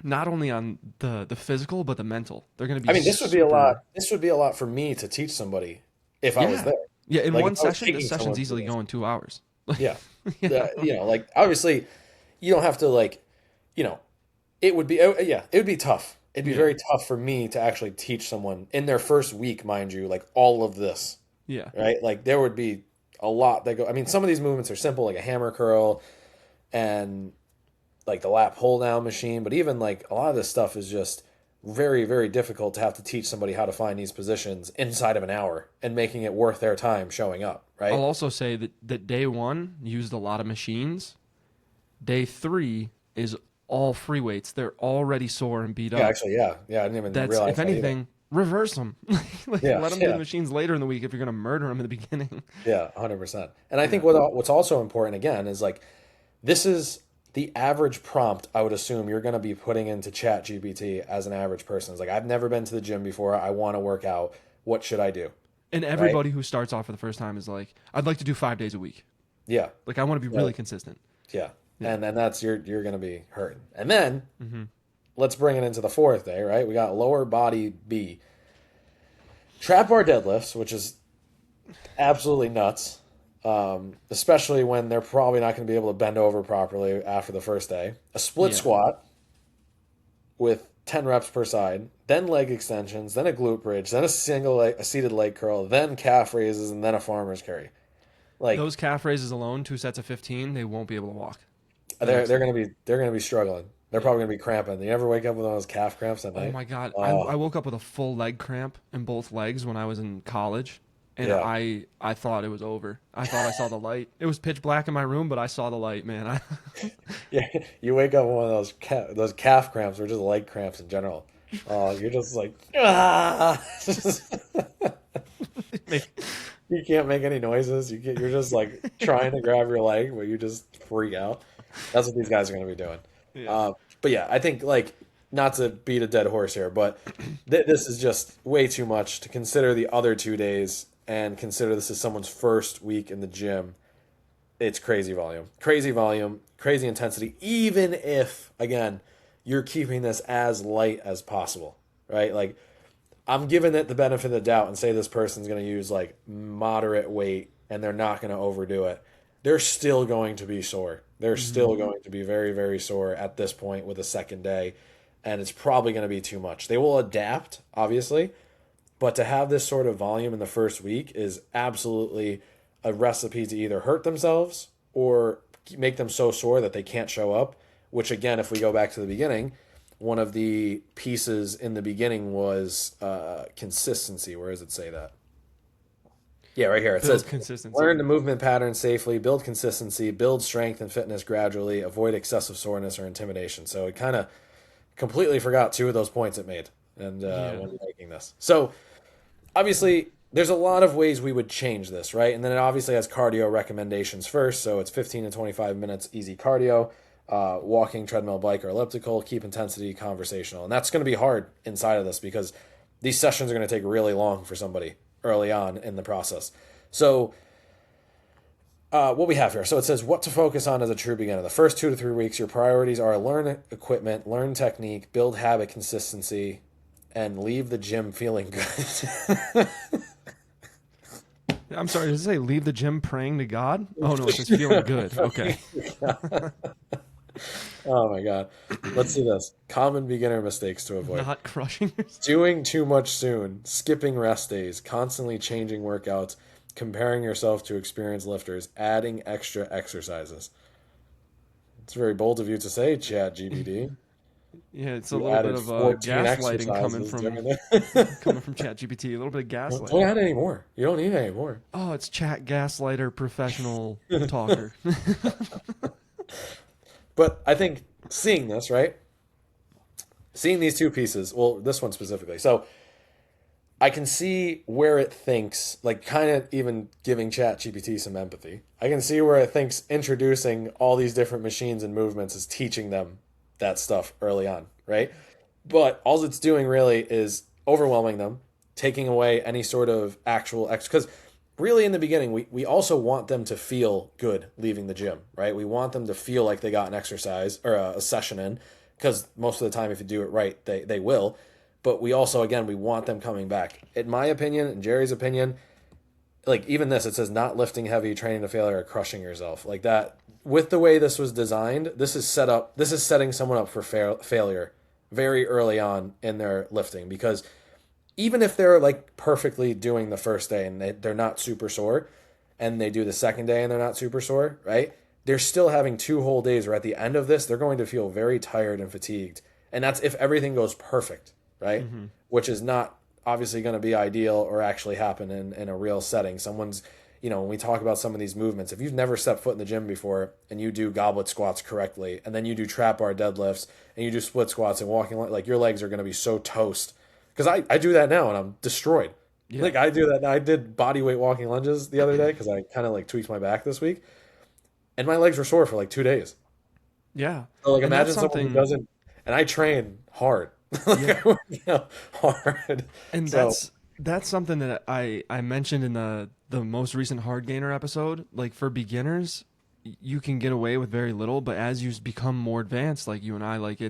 Speaker 1: not only on the physical, but the mental. They're going to
Speaker 2: I
Speaker 1: be
Speaker 2: mean, this would be a lot.
Speaker 1: super.
Speaker 2: This would be a lot for me to teach somebody if I was
Speaker 1: Yeah.
Speaker 2: there.
Speaker 1: Yeah. In
Speaker 2: Like
Speaker 1: one
Speaker 2: if I was
Speaker 1: session, the
Speaker 2: taking
Speaker 1: session's
Speaker 2: someone through
Speaker 1: easily
Speaker 2: this.
Speaker 1: going 2 hours.
Speaker 2: Yeah.
Speaker 1: You know?
Speaker 2: Like obviously, you don't have to like, you know, it would be yeah, it would be tough. It'd be
Speaker 1: Yeah.
Speaker 2: very tough for me to actually teach someone in their first week, mind you, like all of this,
Speaker 1: Yeah.
Speaker 2: right? Like there would be a lot that go. I mean, some of these movements are simple, like a hammer curl and like the lap pull down machine, but even like a lot of this stuff is just very, very difficult to have to teach somebody how to find these positions inside of an hour and making it worth their time showing up, right?
Speaker 1: I'll also say that day one used a lot of machines. Day three is all free weights. They're already sore and beat
Speaker 2: Yeah,
Speaker 1: up.
Speaker 2: actually, yeah. Yeah, I didn't even
Speaker 1: That's,
Speaker 2: realize
Speaker 1: if
Speaker 2: that either.
Speaker 1: anything, reverse them. Like,
Speaker 2: Yeah,
Speaker 1: let them do
Speaker 2: yeah.
Speaker 1: the machines later in the week if you're going to murder them in the beginning.
Speaker 2: Yeah, 100%. And I think what's also important again is like this is the average prompt I would assume you're going to be putting into ChatGPT as an average person. It's like I've never been to the gym before. I want to work out. What should I do?
Speaker 1: And everybody who starts off for the first time is like, I'd like to do 5 days a week.
Speaker 2: Yeah.
Speaker 1: Like, I want to be really consistent.
Speaker 2: Yeah.
Speaker 1: Yeah.
Speaker 2: And then that's you're going to be hurting. And then
Speaker 1: Mm-hmm.
Speaker 2: let's bring it into the fourth day, right? We got lower body B. Trap bar deadlifts, which is absolutely nuts. Especially when they're probably not going to be able to bend over properly after the first day. A split
Speaker 1: Yeah.
Speaker 2: squat with 10 reps per side, then leg extensions, then a glute bridge, then a seated leg curl, then calf raises, and then a farmer's carry. Like
Speaker 1: Those calf raises alone, 2 sets of 15, they won't be able to walk.
Speaker 2: they're gonna be struggling. They're probably gonna be cramping. You ever wake up with those calf cramps at night?
Speaker 1: Oh my God.
Speaker 2: Oh.
Speaker 1: I woke up with a full leg cramp in both legs when I was in college. And
Speaker 2: Yeah.
Speaker 1: I thought it was over. I thought I saw the light. It was pitch black in my room, but I saw the light, man.
Speaker 2: Yeah, you wake up with one of those calf cramps or just leg cramps in general. Oh, you're just like ah. You can't make any noises. You're just like trying to grab your leg, but you just freak out. That's what these guys are going to be doing.
Speaker 1: Yeah.
Speaker 2: But yeah, I think like not to beat a dead horse here, but this is just way too much to consider the other 2 days and consider this is someone's first week in the gym. It's crazy volume, crazy intensity. Even if again you're keeping this as light as possible, right? Like I'm giving it the benefit of the doubt and say this person's going to use like moderate weight and they're not going to overdo it. They're still going to be sore. They're still going to be very, very sore at this point with a second day. And it's probably going to be too much. They will adapt, obviously. But to have this sort of volume in the first week is absolutely a recipe to either hurt themselves or make them so sore that they can't show up. Which, again, if we go back to the beginning, one of the pieces in the beginning was consistency. Where does it say that? Yeah, right here. It
Speaker 1: Build
Speaker 2: says
Speaker 1: consistency.
Speaker 2: learn the movement pattern safely, build consistency, build strength and fitness gradually, avoid excessive soreness or intimidation. So it kind of completely forgot 2 of those points it made and when making this. So obviously there's a lot of ways we would change this, right? And then it obviously has cardio recommendations first. So it's 15 to 25 minutes easy cardio, walking, treadmill, bike, or elliptical, keep intensity conversational. And that's going to be hard inside of this because these sessions are going to take really long for somebody early on in the process. So what we have here. So it says what to focus on as a true beginner. The first 2 to 3 weeks, your priorities are learn equipment, learn technique, build habit consistency, and leave the gym feeling good.
Speaker 1: I'm sorry, does it say leave the gym praying to God? Oh, no, it says feeling good. Okay.
Speaker 2: Oh my God. Let's see this. Common beginner mistakes to avoid.
Speaker 1: Not crushing yourself.
Speaker 2: Doing too much soon, skipping rest days, constantly changing workouts, comparing yourself to experienced lifters, adding extra exercises. It's very bold of you to say, ChatGPT.
Speaker 1: Yeah, it's a
Speaker 2: You
Speaker 1: little bit
Speaker 2: added
Speaker 1: of
Speaker 2: 14
Speaker 1: gaslighting
Speaker 2: exercises during the
Speaker 1: coming from ChatGPT. A little bit of
Speaker 2: Don't
Speaker 1: gaslighting.
Speaker 2: add any more. You don't need any more.
Speaker 1: Oh, it's chat gaslighter professional talker.
Speaker 2: But I think seeing this, right? Seeing these two pieces, well, this one specifically. So I can see where it thinks, like kind of even giving ChatGPT some empathy. I can see where it thinks introducing all these different machines and movements is teaching them that stuff early on, right? But all it's doing really is overwhelming them, taking away any sort of actual because really in the beginning we also want them to feel good leaving the gym, right? We want them to feel like they got an exercise or a session in, because most of the time if you do it right, they will. But we also, again, we want them coming back. In my opinion, in Jerry's opinion, like even this, it says not lifting heavy, training to failure, or crushing yourself. Like that, with the way this was designed, this is setting someone up for failure very early on in their lifting, because even if they're like perfectly doing the first day and they're not super sore, and they do the second day and they're not super sore, right? They're still having 2 whole days where at the end of this, they're going to feel very tired and fatigued. And that's if everything goes perfect, right?
Speaker 1: Mm-hmm.
Speaker 2: Which is not obviously going to be ideal or actually happen in a real setting. Someone's, when we talk about some of these movements, if you've never stepped foot in the gym before and you do goblet squats correctly, and then you do trap bar deadlifts and you do split squats and walking, like your legs are going to be so toast. Because I do that now and I'm destroyed.
Speaker 1: Yeah.
Speaker 2: Like I do that now. I did body weight walking lunges the other day because I kind of like tweaked my back this week, and my legs were sore for like 2 days.
Speaker 1: Yeah.
Speaker 2: So like
Speaker 1: And
Speaker 2: imagine
Speaker 1: that's
Speaker 2: someone who
Speaker 1: something.
Speaker 2: doesn't, and I train hard. Like
Speaker 1: Yeah.
Speaker 2: I work out hard.
Speaker 1: And
Speaker 2: So
Speaker 1: that's something that I mentioned in the most recent hard gainer episode. Like for beginners, you can get away with very little, but as you become more advanced, like you and I, like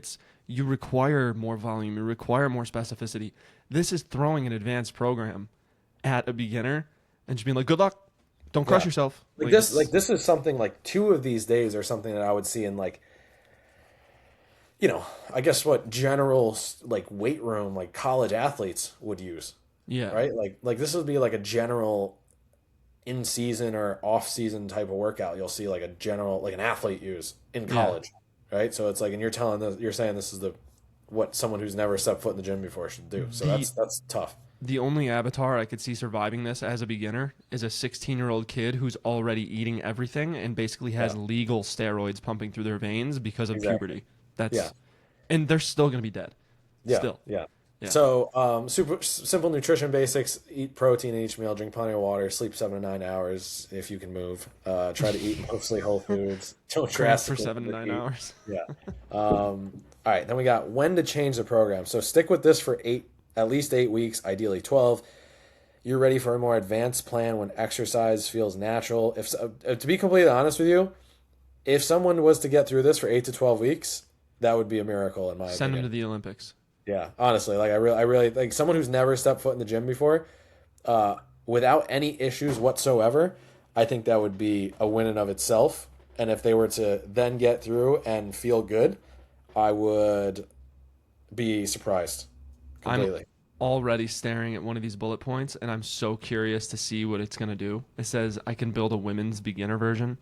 Speaker 1: you require more volume, you require more specificity. This is throwing an advanced program at a beginner and just being like, "Good luck, don't crush
Speaker 2: yeah,
Speaker 1: yourself."
Speaker 2: like
Speaker 1: Like
Speaker 2: this,
Speaker 1: it's
Speaker 2: like this is something like 2 of these days are something that I would see in like, I guess what general like weight room, like college athletes would use,
Speaker 1: yeah,
Speaker 2: right? Like this would be like a general in season or off season type of workout. You'll see like a general, like an athlete use in
Speaker 1: yeah.
Speaker 2: college, right? So it's like, and you're saying this is what someone who's never stepped foot in the gym before should do. So
Speaker 1: The
Speaker 2: that's tough.
Speaker 1: the only avatar I could see surviving this as a beginner is a 16-year-old kid who's already eating everything and basically has
Speaker 2: Yeah,
Speaker 1: legal steroids pumping through their veins because of
Speaker 2: exactly.
Speaker 1: puberty.
Speaker 2: Yeah,
Speaker 1: And they're still going to be dead.
Speaker 2: yeah,
Speaker 1: Still.
Speaker 2: yeah.
Speaker 1: Yeah.
Speaker 2: So, super simple nutrition basics: eat protein in each meal, drink plenty of water, sleep 7 to 9 hours if you can move. Try to eat mostly whole foods. Don't
Speaker 1: Cramp for
Speaker 2: drastically
Speaker 1: 7 to 9
Speaker 2: overeat.
Speaker 1: hours.
Speaker 2: Yeah. All right. Then we got when to change the program. So stick with this for at least 8 weeks, ideally 12. You're ready for a more advanced plan when exercise feels natural. If to be completely honest with you, if someone was to get through this for 8 to 12 weeks, that would be a miracle in my
Speaker 1: Send him to
Speaker 2: opinion.
Speaker 1: the Olympics.
Speaker 2: Yeah, honestly, like I really like someone who's never stepped foot in the gym before, without any issues whatsoever. I think that would be a win in of itself. And if they were to then get through and feel good, I would be surprised
Speaker 1: I'm
Speaker 2: completely.
Speaker 1: already staring at one of these bullet points and I'm so curious to see what it's going to do. It says I can build a women's beginner version.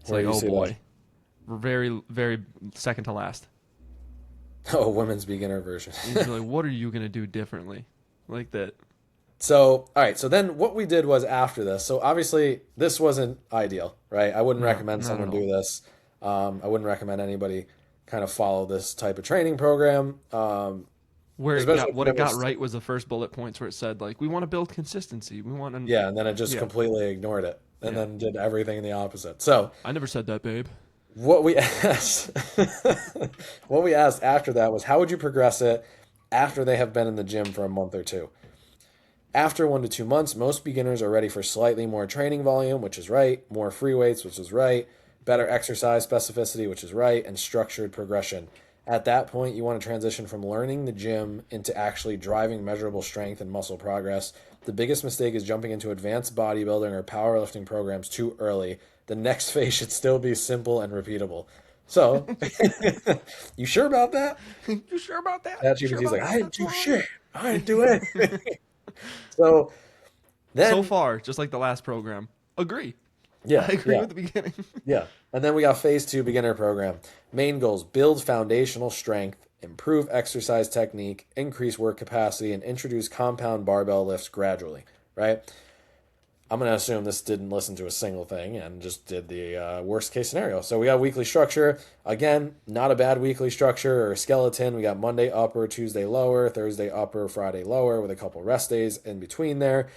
Speaker 1: It's
Speaker 2: Where
Speaker 1: like,
Speaker 2: do you
Speaker 1: oh
Speaker 2: see that?
Speaker 1: boy. We're very, very second to last.
Speaker 2: Oh, women's beginner version.
Speaker 1: You're like, what are you going to do differently? Like that.
Speaker 2: So, all right. So then what we did was after this. So obviously this wasn't ideal, right? I wouldn't
Speaker 1: No,
Speaker 2: recommend
Speaker 1: not at
Speaker 2: someone do
Speaker 1: all.
Speaker 2: this. I wouldn't recommend anybody kind of follow this type of training program. Especially if you
Speaker 1: What it
Speaker 2: never,
Speaker 1: got right was the first bullet points where it said like we want to build consistency. We want to
Speaker 2: yeah, and then it just
Speaker 1: yeah.
Speaker 2: completely ignored it and
Speaker 1: Yeah.
Speaker 2: then did everything in the opposite. So
Speaker 1: I never said that, babe.
Speaker 2: what we asked, what we asked after that was, how would you progress it after they have been in the gym for a month or two? After 1 to 2 months, most beginners are ready for slightly more training volume, which is right, more free weights, which is right, better exercise specificity, which is right, and structured progression. At that point, you want to transition from learning the gym into actually driving measurable strength and muscle progress. The biggest mistake is jumping into advanced bodybuilding or powerlifting programs too early. The next phase should still be simple and repeatable. So, you sure about that?
Speaker 1: You sure about that?
Speaker 2: That
Speaker 1: You sure
Speaker 2: GPT's
Speaker 1: about
Speaker 2: like,
Speaker 1: that?
Speaker 2: I didn't
Speaker 1: That's
Speaker 2: do
Speaker 1: fine.
Speaker 2: shit. I didn't do anything. So
Speaker 1: So
Speaker 2: then,
Speaker 1: far, just like the last program. Agree.
Speaker 2: Yeah,
Speaker 1: I agree
Speaker 2: yeah,
Speaker 1: with the beginning.
Speaker 2: yeah. And then we got phase 2 beginner program. Main goals: build foundational strength, improve exercise technique, increase work capacity, and introduce compound barbell lifts gradually. Right? I'm going to assume this didn't listen to a single thing and just did the worst case scenario. So we got weekly structure. Again, not a bad weekly structure or skeleton. We got Monday upper, Tuesday lower, Thursday upper, Friday lower with a couple rest days in between there.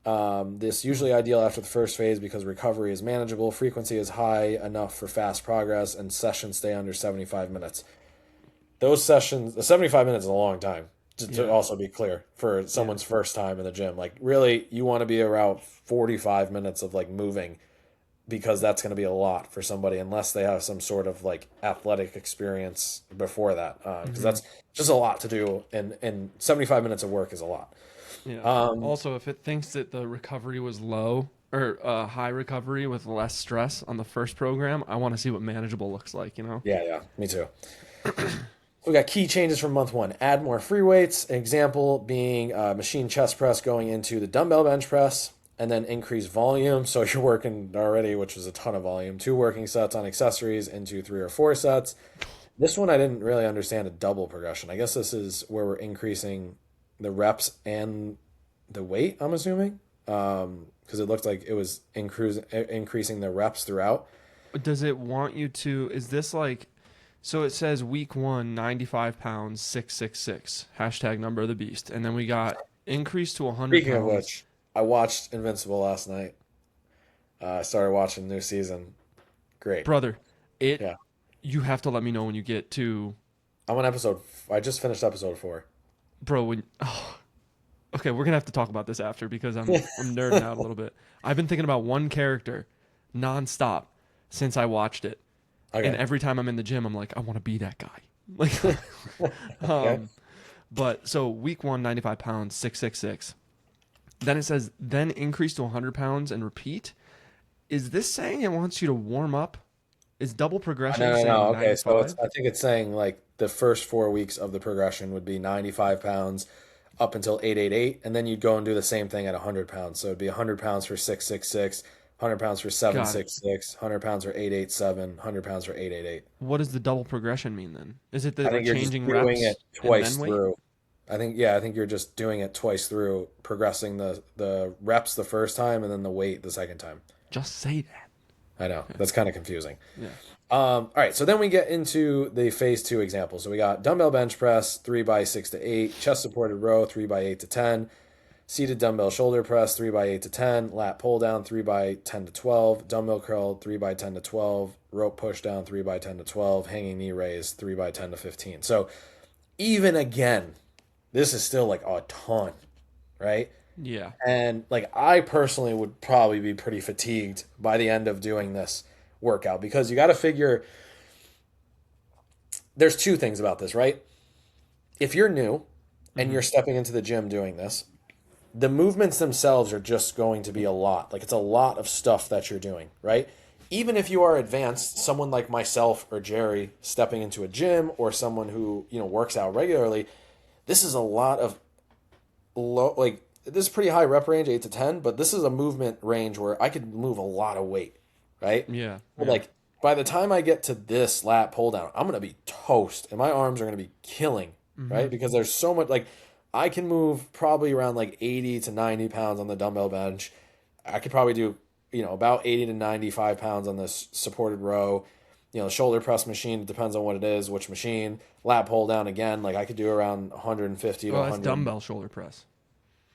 Speaker 2: This usually ideal after the first phase because recovery is manageable, frequency is high enough for fast progress, and sessions stay under 75 minutes. Those sessions, the 75 minutes is a long time, to also be clear, for someone's first time in the gym. Like, really, you want to be around 45 minutes of like moving, because that's going to be a lot for somebody unless they have some sort of like athletic experience before that, because that's just a lot to do, and 75 minutes of work is a lot.
Speaker 1: Yeah. Also, if it thinks that the recovery was low or high recovery with less stress on the first program, I want to see what manageable looks like, you know?
Speaker 2: Yeah, me too. We got key changes from month 1. Add more free weights. An example being machine chest press going into the dumbbell bench press, and then increase volume. So you're working already, which was a ton of volume. 2 working sets on accessories into 3 or 4 sets. This one I didn't really understand a double progression. I guess this is where we're increasing the reps and the weight, I'm assuming, because it looked like it was increasing the reps throughout.
Speaker 1: Does it want you to, is this like, so it says week 1, 95 pounds, 666, hashtag number of the beast. And then we got increase to 100
Speaker 2: Speaking
Speaker 1: pounds.
Speaker 2: of which, I watched Invincible last night. I started watching the new season. Great.
Speaker 1: Brother,
Speaker 2: Yeah.
Speaker 1: you have to let me know when you get to,
Speaker 2: I'm on I just finished episode 4.
Speaker 1: bro, okay, we're gonna have to talk about this after because I'm nerding out a little bit. I've been thinking about one character nonstop since I watched it.
Speaker 2: Okay.
Speaker 1: And every time I'm in the gym, I'm like, I want to be that guy. Like,
Speaker 2: Okay.
Speaker 1: but so week 1, 95 pounds, 666. Then it says, then increase to 100 pounds and repeat. Is this saying it wants you to warm up? Is double progression
Speaker 2: No.
Speaker 1: saying
Speaker 2: Okay, so
Speaker 1: 95?
Speaker 2: I think it's saying like the first 4 weeks of the progression would be 95 pounds up until 888, and then you'd go and do the same thing at 100 pounds. So it'd be 100 pounds for 666, 100 pounds for 766, 100 pounds for 887, 100 pounds for 888.
Speaker 1: What does the double progression mean then? Is it
Speaker 2: I
Speaker 1: that we're
Speaker 2: think you're just
Speaker 1: changing
Speaker 2: doing
Speaker 1: reps
Speaker 2: it
Speaker 1: and
Speaker 2: twice
Speaker 1: then weight?
Speaker 2: through. I think you're just doing it twice through, progressing the reps the first time and then the weight the second time.
Speaker 1: Just say that.
Speaker 2: I know. That's kind of confusing.
Speaker 1: Yeah.
Speaker 2: All right, so then we get into the phase 2 example. So we got dumbbell bench press, 3 by 6 to 8, chest supported row, 3 by 8 to 10, seated dumbbell shoulder press, 3 by 8 to 10, lat pull down, 3 by 10 to 12, dumbbell curl, 3 by 10 to 12, rope push down, 3 by 10 to 12, hanging knee raise, 3 by 10 to 15. So even again, this is still like a ton, right?
Speaker 1: Yeah.
Speaker 2: And like I personally would probably be pretty fatigued by the end of doing this workout, because you got to figure there's 2 things about this, right? If you're new and you're stepping into the gym doing this, the movements themselves are just going to be a lot. Like, it's a lot of stuff that you're doing, right? Even if you are advanced, someone like myself or Jerry stepping into a gym, or someone who, works out regularly, this is a lot of low, like, this is pretty high rep range, 8 to 10, but this is a movement range where I could move a lot of weight, right?
Speaker 1: Yeah.
Speaker 2: Like, by the time I get to this lat pull down, I'm going to be toast, and my arms are going to be killing, right? Because there's so much, like, I can move probably around like 80 to 90 pounds on the dumbbell bench. I could probably do, about 80 to 95 pounds on this supported row. Shoulder press machine, it depends on what it is, which machine. Lat pull down again, like I could do around 150 to
Speaker 1: Oh,
Speaker 2: 100.
Speaker 1: that's dumbbell shoulder press.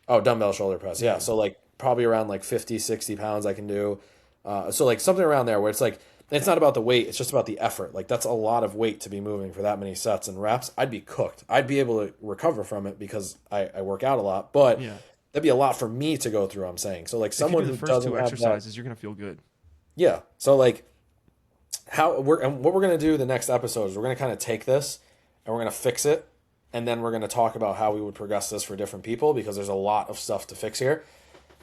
Speaker 2: Oh, dumbbell shoulder press. Yeah. So like probably around like 50, 60 pounds I can do. So like something around there where it's like, it's not about the weight, it's just about the effort. Like, that's a lot of weight to be moving for that many sets and reps. I'd be cooked. I'd be able to recover from it because I work out a lot, but that'd be a lot for me to go through, I'm saying. So like someone
Speaker 1: if you
Speaker 2: who
Speaker 1: do the first
Speaker 2: doesn't
Speaker 1: 2
Speaker 2: have
Speaker 1: exercises,
Speaker 2: that,
Speaker 1: you're gonna feel good.
Speaker 2: yeah. So like what we're gonna do the next episode is we're gonna kind of take this and we're gonna fix it, and then we're gonna talk about how we would progress this for different people, because there's a lot of stuff to fix here,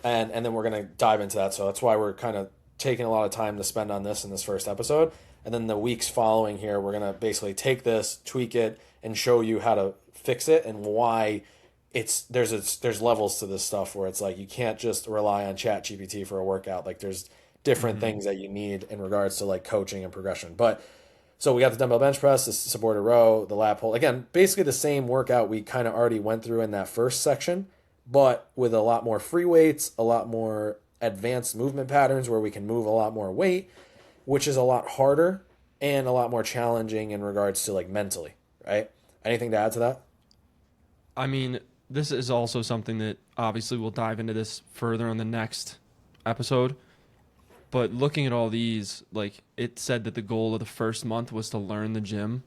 Speaker 2: and then we're gonna dive into that. So that's why we're kind of taking a lot of time to spend on this in this first episode, and then the weeks following here we're gonna basically take this, tweak it, and show you how to fix it and why there's levels to this stuff where it's like you can't just rely on ChatGPT for a workout. Like, there's different
Speaker 1: Mm-hmm.
Speaker 2: things that you need in regards to like coaching and progression. But so we got the dumbbell bench press, the supported row, the lat pull. Again, basically the same workout we kind of already went through in that first section, but with a lot more free weights, a lot more advanced movement patterns where we can move a lot more weight, which is a lot harder and a lot more challenging in regards to like mentally, right? Anything to add to that?
Speaker 1: I mean, this is also something that obviously we'll dive into this further on the next episode. But looking at all these, like it said that the goal of the first month was to learn the gym.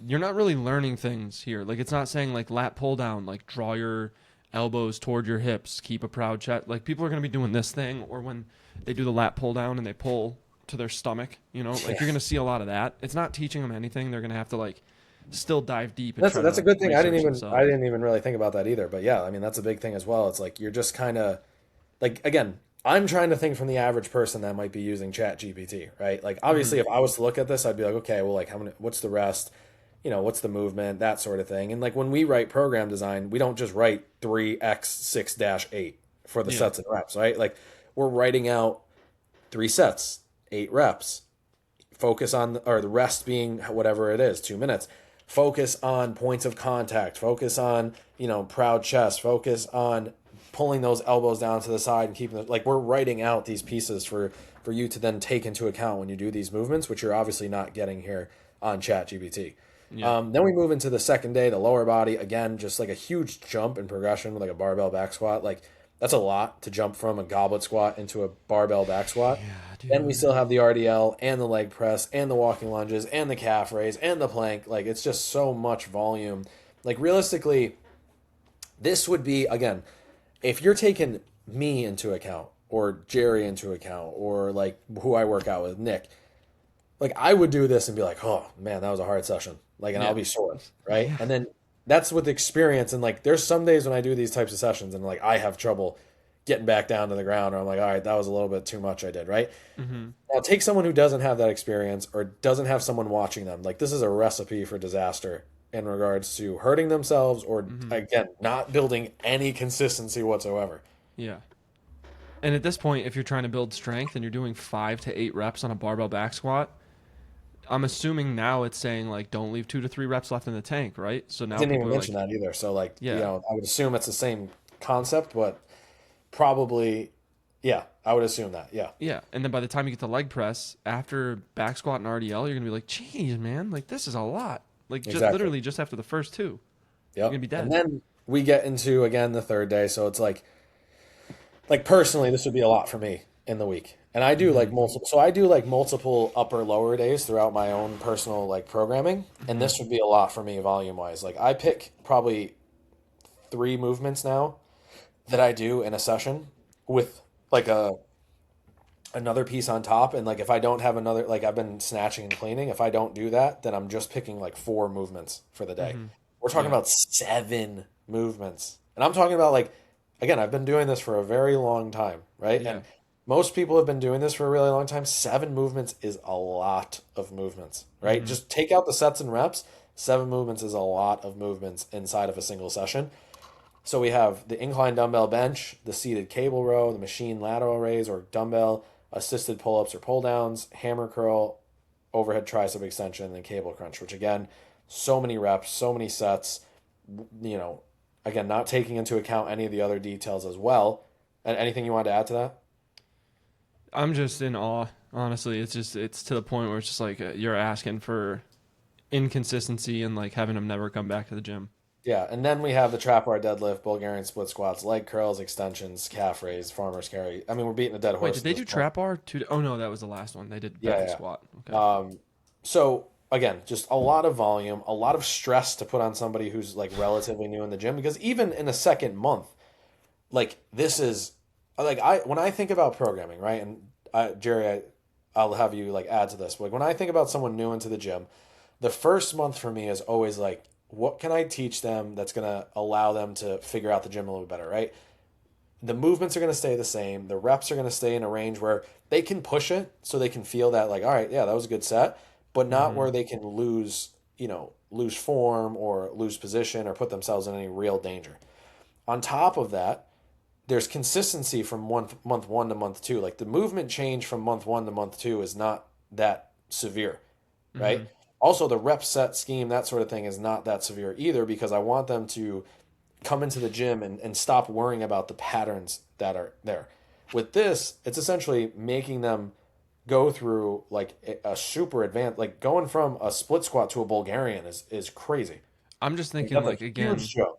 Speaker 1: You're not really learning things here. Like it's not saying like lat pull down, like draw your elbows toward your hips, keep a proud chest. Like people are going to be doing this thing, or when they do the lat pull down and they pull to their stomach, like you're going to see a lot of that. It's not teaching them anything. They're going to have to like still dive deep and try
Speaker 2: That's a
Speaker 1: to
Speaker 2: good thing.
Speaker 1: research
Speaker 2: I
Speaker 1: themselves.
Speaker 2: didn't even really think about that either. But yeah, I mean that's a big thing as well. It's like you're just kind of like again, I'm trying to think from the average person that might be using ChatGPT, right? Like obviously
Speaker 1: Mm-hmm.
Speaker 2: if I was to look at this, I'd be like, okay, well like what's the rest? What's the movement, that sort of thing. And like when we write program design, we don't just write 3x6-8 for the
Speaker 1: Yeah.
Speaker 2: sets and reps, right? Like we're writing out 3 sets, 8 reps. Focus on or the rest being whatever it is, 2 minutes. Focus on points of contact, focus on proud chest, focus on pulling those elbows down to the side and keeping it like we're writing out these pieces for you to then take into account when you do these movements, which you're obviously not getting here on ChatGPT.
Speaker 1: Yeah.
Speaker 2: Then we move into the second day, the lower body. Again, just like a huge jump in progression with like a barbell back squat. Like that's a lot to jump from a goblet squat into a barbell back squat.
Speaker 1: Yeah,
Speaker 2: Then we
Speaker 1: dude.
Speaker 2: still have the RDL and the leg press and the walking lunges and the calf raise and the plank. Like it's just so much volume. Like realistically, this would be again, if you're taking me into account or Jerry into account or like who I work out with, Nick, like I would do this and be like, oh man, that was a hard session. Like, and I'll
Speaker 1: Yeah.
Speaker 2: be sore, right?
Speaker 1: Yeah.
Speaker 2: And then that's with experience. And like, there's some days when I do these types of sessions and like I have trouble getting back down to the ground, or I'm like, all right, that was a little bit too much I did, right?
Speaker 1: Mm-hmm.
Speaker 2: Now take someone who doesn't have that experience or doesn't have someone watching them. Like this is a recipe for disaster in regards to hurting themselves or
Speaker 1: Mm-hmm.
Speaker 2: again, not building any consistency whatsoever.
Speaker 1: Yeah. And at this point, if you're trying to build strength and you're doing 5 to 8 reps on a barbell back squat, I'm assuming now it's saying like don't leave 2 to 3 reps left in the tank, right? So
Speaker 2: I
Speaker 1: now
Speaker 2: didn't
Speaker 1: people
Speaker 2: even
Speaker 1: are
Speaker 2: mention
Speaker 1: like,
Speaker 2: that either. So like,
Speaker 1: yeah,
Speaker 2: I would assume it's the same concept, but probably, yeah, I would assume that. Yeah,
Speaker 1: yeah. And then by the time you get to leg press after back squat and RDL, you're gonna be like, geez, man, like this is a lot. Like just
Speaker 2: exactly.
Speaker 1: literally just after the first two, you're
Speaker 2: Yep.
Speaker 1: gonna be
Speaker 2: And
Speaker 1: dead.
Speaker 2: then we get into again the third day. So it's like personally, this would be a lot for me in the week. And I do
Speaker 1: Mm-hmm.
Speaker 2: like multiple, so I do like multiple upper lower days throughout my own personal like programming. And
Speaker 1: Mm-hmm.
Speaker 2: this would be a lot for me volume wise. Like I pick probably 3 movements now that I do in a session with like another piece on top. And like if I don't have another, like I've been snatching and cleaning, if I don't do that, then I'm just picking like 4 movements for the day.
Speaker 1: Mm-hmm.
Speaker 2: We're talking
Speaker 1: Yeah.
Speaker 2: about 7 movements. And I'm talking about like, again, I've been doing this for a very long time, right?
Speaker 1: Yeah.
Speaker 2: And most people have been doing this for a really long time. 7 movements is a lot of movements, right?
Speaker 1: Mm-hmm.
Speaker 2: Just take out the sets and reps. 7 movements is a lot of movements inside of a single session. So we have the incline dumbbell bench, the seated cable row, the machine lateral raise or dumbbell, assisted pull-ups or pull-downs, hammer curl, overhead tricep extension, and then cable crunch, which again, so many reps, so many sets, again, not taking into account any of the other details as well. And anything you want to add to that?
Speaker 1: I'm just in awe. Honestly, it's to the point where it's just like you're asking for inconsistency and like having them never come back to the gym.
Speaker 2: Yeah, and then we have the trap bar deadlift, Bulgarian split squats, leg curls, extensions, calf raise, farmer's carry. I mean, we're beating a dead
Speaker 1: Wait,
Speaker 2: horse
Speaker 1: did
Speaker 2: at
Speaker 1: they
Speaker 2: this
Speaker 1: do
Speaker 2: point.
Speaker 1: trap bar? Oh no, that was the last one. They did
Speaker 2: Yeah,
Speaker 1: belly
Speaker 2: yeah.
Speaker 1: squat. Okay.
Speaker 2: So again, just a lot of volume, a lot of stress to put on somebody who's like relatively new in the gym because even in the second month, like this is like I when I think about programming, right? And Jerry, I'll have you like add to this. But like when I think about someone new into the gym, the first month for me is always like, what can I teach them that's gonna allow them to figure out the gym a little better, right? The movements are going to stay the same. The reps are going to stay in a range where they can push it so they can feel that like, all right, yeah, that was a good set, but not
Speaker 1: Mm-hmm.
Speaker 2: where they can lose form or lose position or put themselves in any real danger. On top of that, there's consistency from month one to month two. Like the movement change from month one to month two is not that severe, right?
Speaker 1: Hmm.
Speaker 2: Also, the rep set scheme, that sort of thing, is not that severe either because I want them to come into the gym and stop worrying about the patterns that are there. With this, it's essentially making them go through like a super advanced, like going from a split squat to a Bulgarian is crazy.
Speaker 1: I'm just
Speaker 2: Like
Speaker 1: thinking
Speaker 2: that's a
Speaker 1: like again,
Speaker 2: huge jump.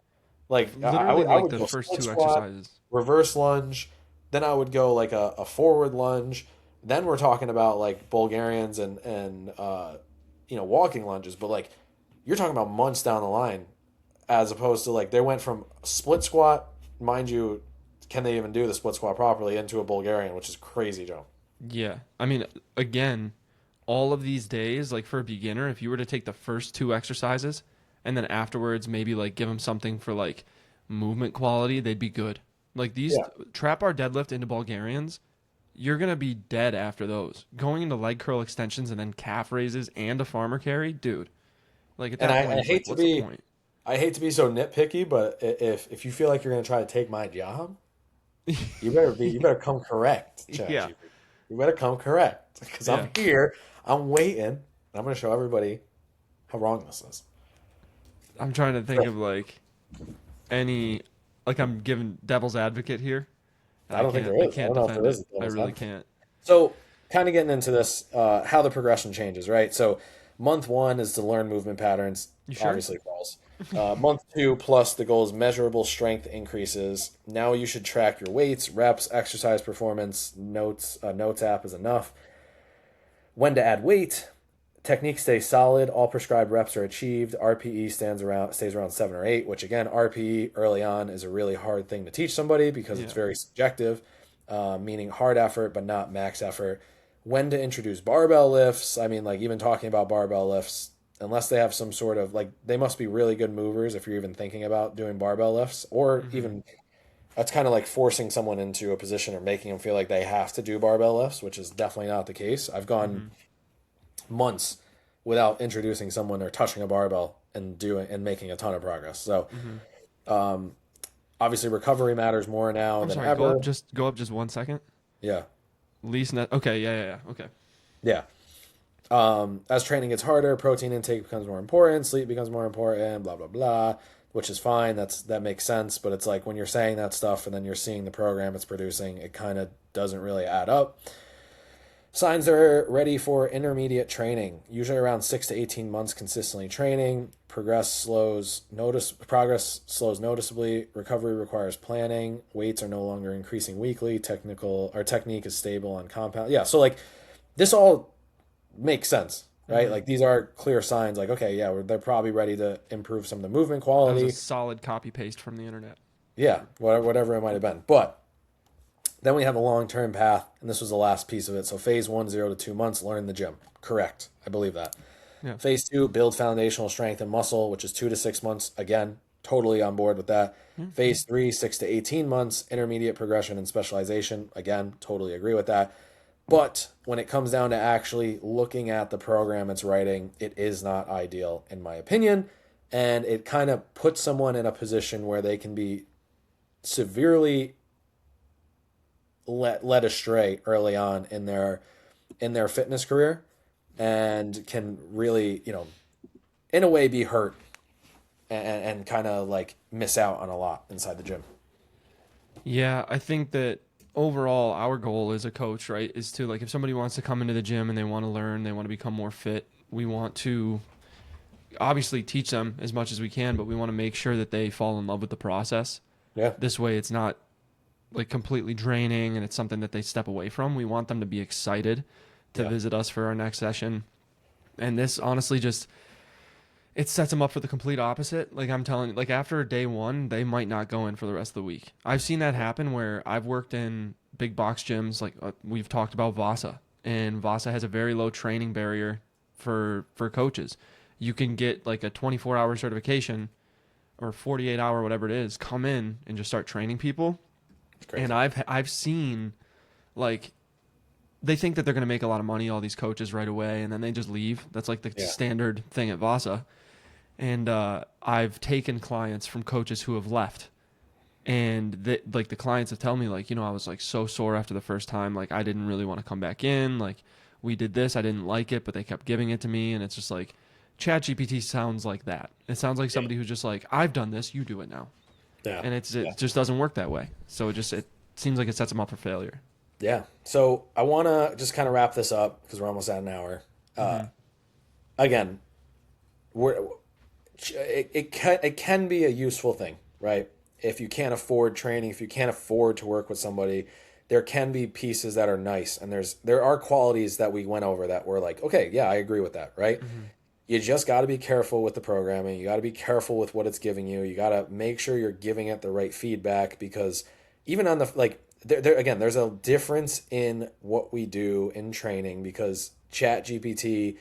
Speaker 2: Like
Speaker 1: literally
Speaker 2: I
Speaker 1: like
Speaker 2: would
Speaker 1: the
Speaker 2: go
Speaker 1: first
Speaker 2: split
Speaker 1: two
Speaker 2: squat,
Speaker 1: exercises.
Speaker 2: reverse lunge, then I would go like a forward lunge. Then we're talking about like Bulgarians and walking lunges, but like you're talking about months down the line, as opposed to like they went from split squat, mind you, can they even do the split squat properly into a Bulgarian, which is crazy jump.
Speaker 1: Yeah. I mean, again, all of these days, like for a beginner, if you were to take the first two exercises and then afterwards maybe like give them something for like movement quality, they'd be good. Like these
Speaker 2: Yeah,
Speaker 1: trap bar deadlift into Bulgarians, you're going to be dead after those. Going into leg curl extensions and then calf raises and a farmer carry, dude. Like at
Speaker 2: and
Speaker 1: that
Speaker 2: I
Speaker 1: point, it's like,
Speaker 2: hate to
Speaker 1: what's the
Speaker 2: be
Speaker 1: point?
Speaker 2: I hate to be so nitpicky, but if you feel like you're gonna try to take my job, you better come correct,
Speaker 1: Yeah.
Speaker 2: ChatGPT. You better come correct because
Speaker 1: Yeah.
Speaker 2: I'm here, I'm waiting, and I'm gonna show everybody how wrong this is.
Speaker 1: I'm trying to think of like any, like I'm giving devil's advocate here. And
Speaker 2: I don't think there
Speaker 1: I
Speaker 2: is. I
Speaker 1: can't
Speaker 2: don't know if
Speaker 1: defend
Speaker 2: there
Speaker 1: it.
Speaker 2: is a
Speaker 1: I
Speaker 2: devil's
Speaker 1: really
Speaker 2: advocate.
Speaker 1: can't.
Speaker 2: So, kind of getting into this, how the progression changes, right? So, month one is to learn movement patterns.
Speaker 1: You sure?
Speaker 2: Obviously, false. Month two plus the goal is measurable strength increases. Now you should track your weights, reps, exercise performance. Notes app is enough. When to add weight. Technique stays solid. All prescribed reps are achieved. RPE stays around 7 or 8, which again, RPE early on is a really hard thing to teach somebody because it's
Speaker 1: Yeah.
Speaker 2: very subjective, meaning hard effort but not max effort. When to introduce barbell lifts. I mean, like even talking about barbell lifts, unless they have some sort of like, they must be really good movers if you're even thinking about doing barbell lifts, or
Speaker 1: Hmm.
Speaker 2: even that's kind of like forcing someone into a position or making them feel like they have to do barbell lifts, which is definitely not the case. I've gone
Speaker 1: Hmm.
Speaker 2: months without introducing someone or touching a barbell and making a ton of progress. So
Speaker 1: Hmm.
Speaker 2: obviously recovery matters more now
Speaker 1: I'm
Speaker 2: than
Speaker 1: sorry.
Speaker 2: ever.
Speaker 1: Go up just 1 second.
Speaker 2: Yeah.
Speaker 1: Least net. Okay. Yeah. Yeah. Yeah. Okay.
Speaker 2: Yeah. As training gets harder, protein intake becomes more important, sleep becomes more important, blah blah blah, which is fine. That makes sense, but it's like when you're saying that stuff and then you're seeing the program it's producing, it kind of doesn't really add up. Signs they're ready for intermediate training, usually around 6 to 18 months consistently training. Progress slows noticeably. Recovery requires planning. Weights are no longer increasing weekly. Technique is stable on compound. Yeah, so like this all makes sense, right?
Speaker 1: Hmm.
Speaker 2: Like these are clear signs. Like okay, yeah, they're probably ready to improve some of the movement
Speaker 1: That was a
Speaker 2: quality.
Speaker 1: solid copy paste from the internet.
Speaker 2: Yeah, whatever it might have been, but then we have a long term path, and this was the last piece of it. So phase one, 0 to 2 months, learn the gym. Correct. I believe that.
Speaker 1: Yeah.
Speaker 2: Phase two, build foundational strength and muscle, which is 2 to 6 months. Again, totally on board with that.
Speaker 1: Yeah.
Speaker 2: Phase three, 6 to 18 months, intermediate progression and specialization. Again, totally agree with that. But when it comes down to actually looking at the program it's writing, it is not ideal, in my opinion. And it kind of puts someone in a position where they can be severely led astray early on in their fitness career and can really, in a way be hurt and kind of like miss out on a lot inside the gym.
Speaker 1: Yeah. I think that overall, our goal as a coach, right, is to like if somebody wants to come into the gym and they want to learn, they want to become more fit, we want to obviously teach them as much as we can, but we want to make sure that they fall in love with the process.
Speaker 2: Yeah.
Speaker 1: This way, it's not like completely draining and it's something that they step away from. We want them to be excited to
Speaker 2: Yeah.
Speaker 1: visit us for our next session. And this honestly just it sets them up for the complete opposite. Like I'm telling you, like after day one, they might not go in for the rest of the week. I've seen that happen where I've worked in big box gyms. Like we've talked about Vasa, and Vasa has a very low training barrier for coaches. You can get like a 24-hour certification or 48-hour, whatever it is, come in and just start training people.
Speaker 2: It's crazy.
Speaker 1: And I've seen like they think that they're going to make a lot of money, all these coaches right away, and then they just leave. That's like the
Speaker 2: Yeah.
Speaker 1: standard thing at Vasa. And I've taken clients from coaches who have left, And like the clients have told me, like, I was like so sore after the first time. Like, I didn't really want to come back in. Like, we did this, I didn't like it, but they kept giving it to me. And it's just like, ChatGPT sounds like that. It sounds like somebody who's just like, I've done this, you do it now.
Speaker 2: Yeah.
Speaker 1: And it just doesn't work that way. So it seems like it sets them up for failure.
Speaker 2: Yeah. So I want to just kind of wrap this up because we're almost at an hour. Again, we're it can be a useful thing, right? If you can't afford training, if you can't afford to work with somebody, there can be pieces that are nice, and there are qualities that we went over that were like, okay, yeah, I agree with that, right? You just got to be careful with the programming. You got to be careful with what it's giving you. You got to make sure you're giving it the right feedback, because even on the like again, there's a difference in what we do in training, because ChatGPT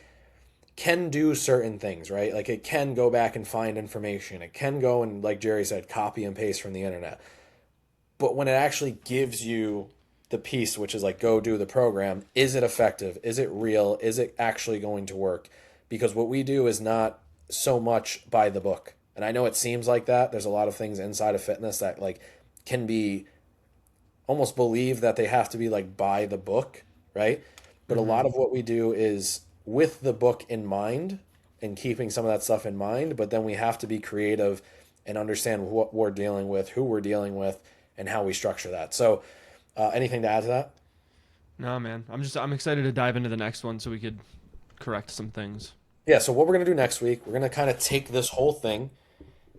Speaker 2: can do certain things, right? Like it can go back and find information. It can go and, like Jerry said, copy and paste from the internet. But when it actually gives you the piece, which is like, go do the program, is it effective? Is it real? Is it actually going to work? Because what we do is not so much by the book. And I know it seems like that. There's a lot of things inside of fitness that like can be almost believe that they have to be like by the book, right? But a lot of what we do is with the book in mind and keeping some of that stuff in mind, but then we have to be creative and understand what we're dealing with, who we're dealing with, and how we structure that. So anything to add to that?
Speaker 1: No, man. I'm excited to dive into the next one so we could correct some things.
Speaker 2: Yeah, so what we're going to do next week, we're going to kind of take this whole thing.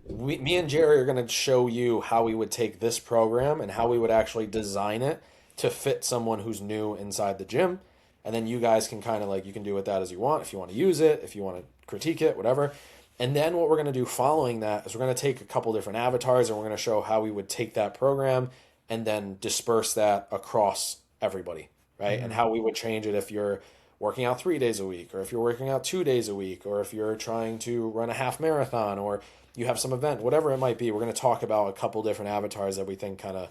Speaker 2: Me and Jerry are going to show you how we would take this program and how we would actually design it to fit someone who's new inside the gym. And then you guys can kind of like, you can do with that as you want. If you want to use it, if you want to critique it, whatever. And then what we're going to do following that is we're going to take a couple different avatars and we're going to show how we would take that program and then disperse that across everybody, right? And how we would change it if you're working out 3 days a week, or if you're working out 2 days a week, or if you're trying to run a half marathon, or you have some event, whatever it might be. We're going to talk about a couple different avatars that we think kind of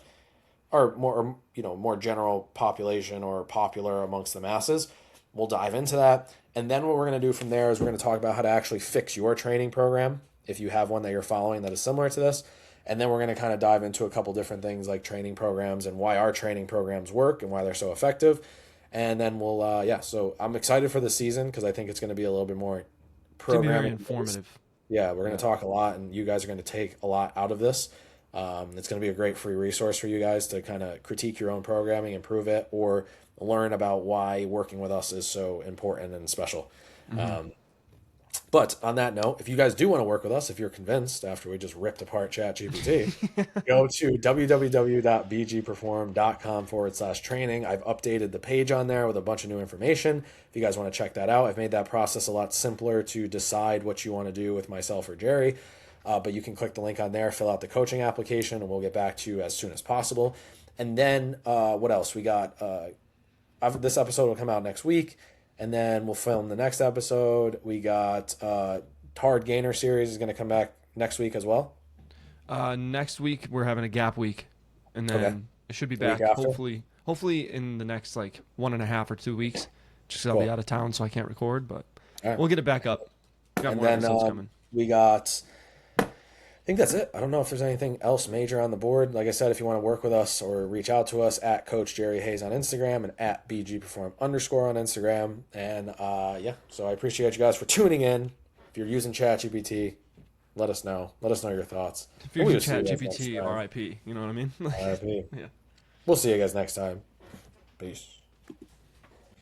Speaker 2: are more general population or popular amongst the masses. We'll dive into that. And then what we're going to do from there is we're going to talk about how to actually fix your training program if you have one that you're following that is similar to this. And then we're going to kind of dive into a couple different things like training programs and why our training programs work and why they're so effective. And then we'll, so I'm excited for the season because I think it's going to be a little bit more
Speaker 1: It's gonna be very
Speaker 2: programming.
Speaker 1: informative.
Speaker 2: Yeah, we're going to talk a lot, and you guys are going to take a lot out of this. It's going to be a great free resource for you guys to kind of critique your own programming, improve it, or learn about why working with us is so important and special. But on that note, if you guys do want to work with us, if you're convinced after we just ripped apart ChatGPT, go to www.bgperform.com/training. I've updated the page on there with a bunch of new information. If you guys want to check that out, I've made that process a lot simpler to decide what you want to do with myself or Jerry. But you can click the link on there, fill out the coaching application, and we'll get back to you as soon as possible. And then what else? We got this episode will come out next week. And then we'll film the next episode. We got Hard Gainer series is going to come back next week as well.
Speaker 1: Next week we're having a gap week, and then
Speaker 2: Okay.
Speaker 1: it should be
Speaker 2: The week
Speaker 1: back
Speaker 2: after?
Speaker 1: hopefully in the next like 1.5 or 2 weeks. Just 'cause I'll
Speaker 2: Cool.
Speaker 1: be out of town, so I can't record, but
Speaker 2: All right.
Speaker 1: we'll get it back up. Got
Speaker 2: And
Speaker 1: more
Speaker 2: then
Speaker 1: episodes coming.
Speaker 2: we got, I think that's it. I don't know if there's anything else major on the board. Like I said, if you want to work with us or reach out to us at Coach Jerry Hayes on Instagram and at BGPerform_ on Instagram. And so I appreciate you guys for tuning in. If you're using ChatGPT, let us know. Let us know your thoughts.
Speaker 1: If you're
Speaker 2: And we'll
Speaker 1: using
Speaker 2: just see you guys
Speaker 1: ChatGPT,
Speaker 2: next time.
Speaker 1: RIP, you know what I mean?
Speaker 2: RIP.
Speaker 1: Yeah.
Speaker 2: We'll see you guys next time. Peace.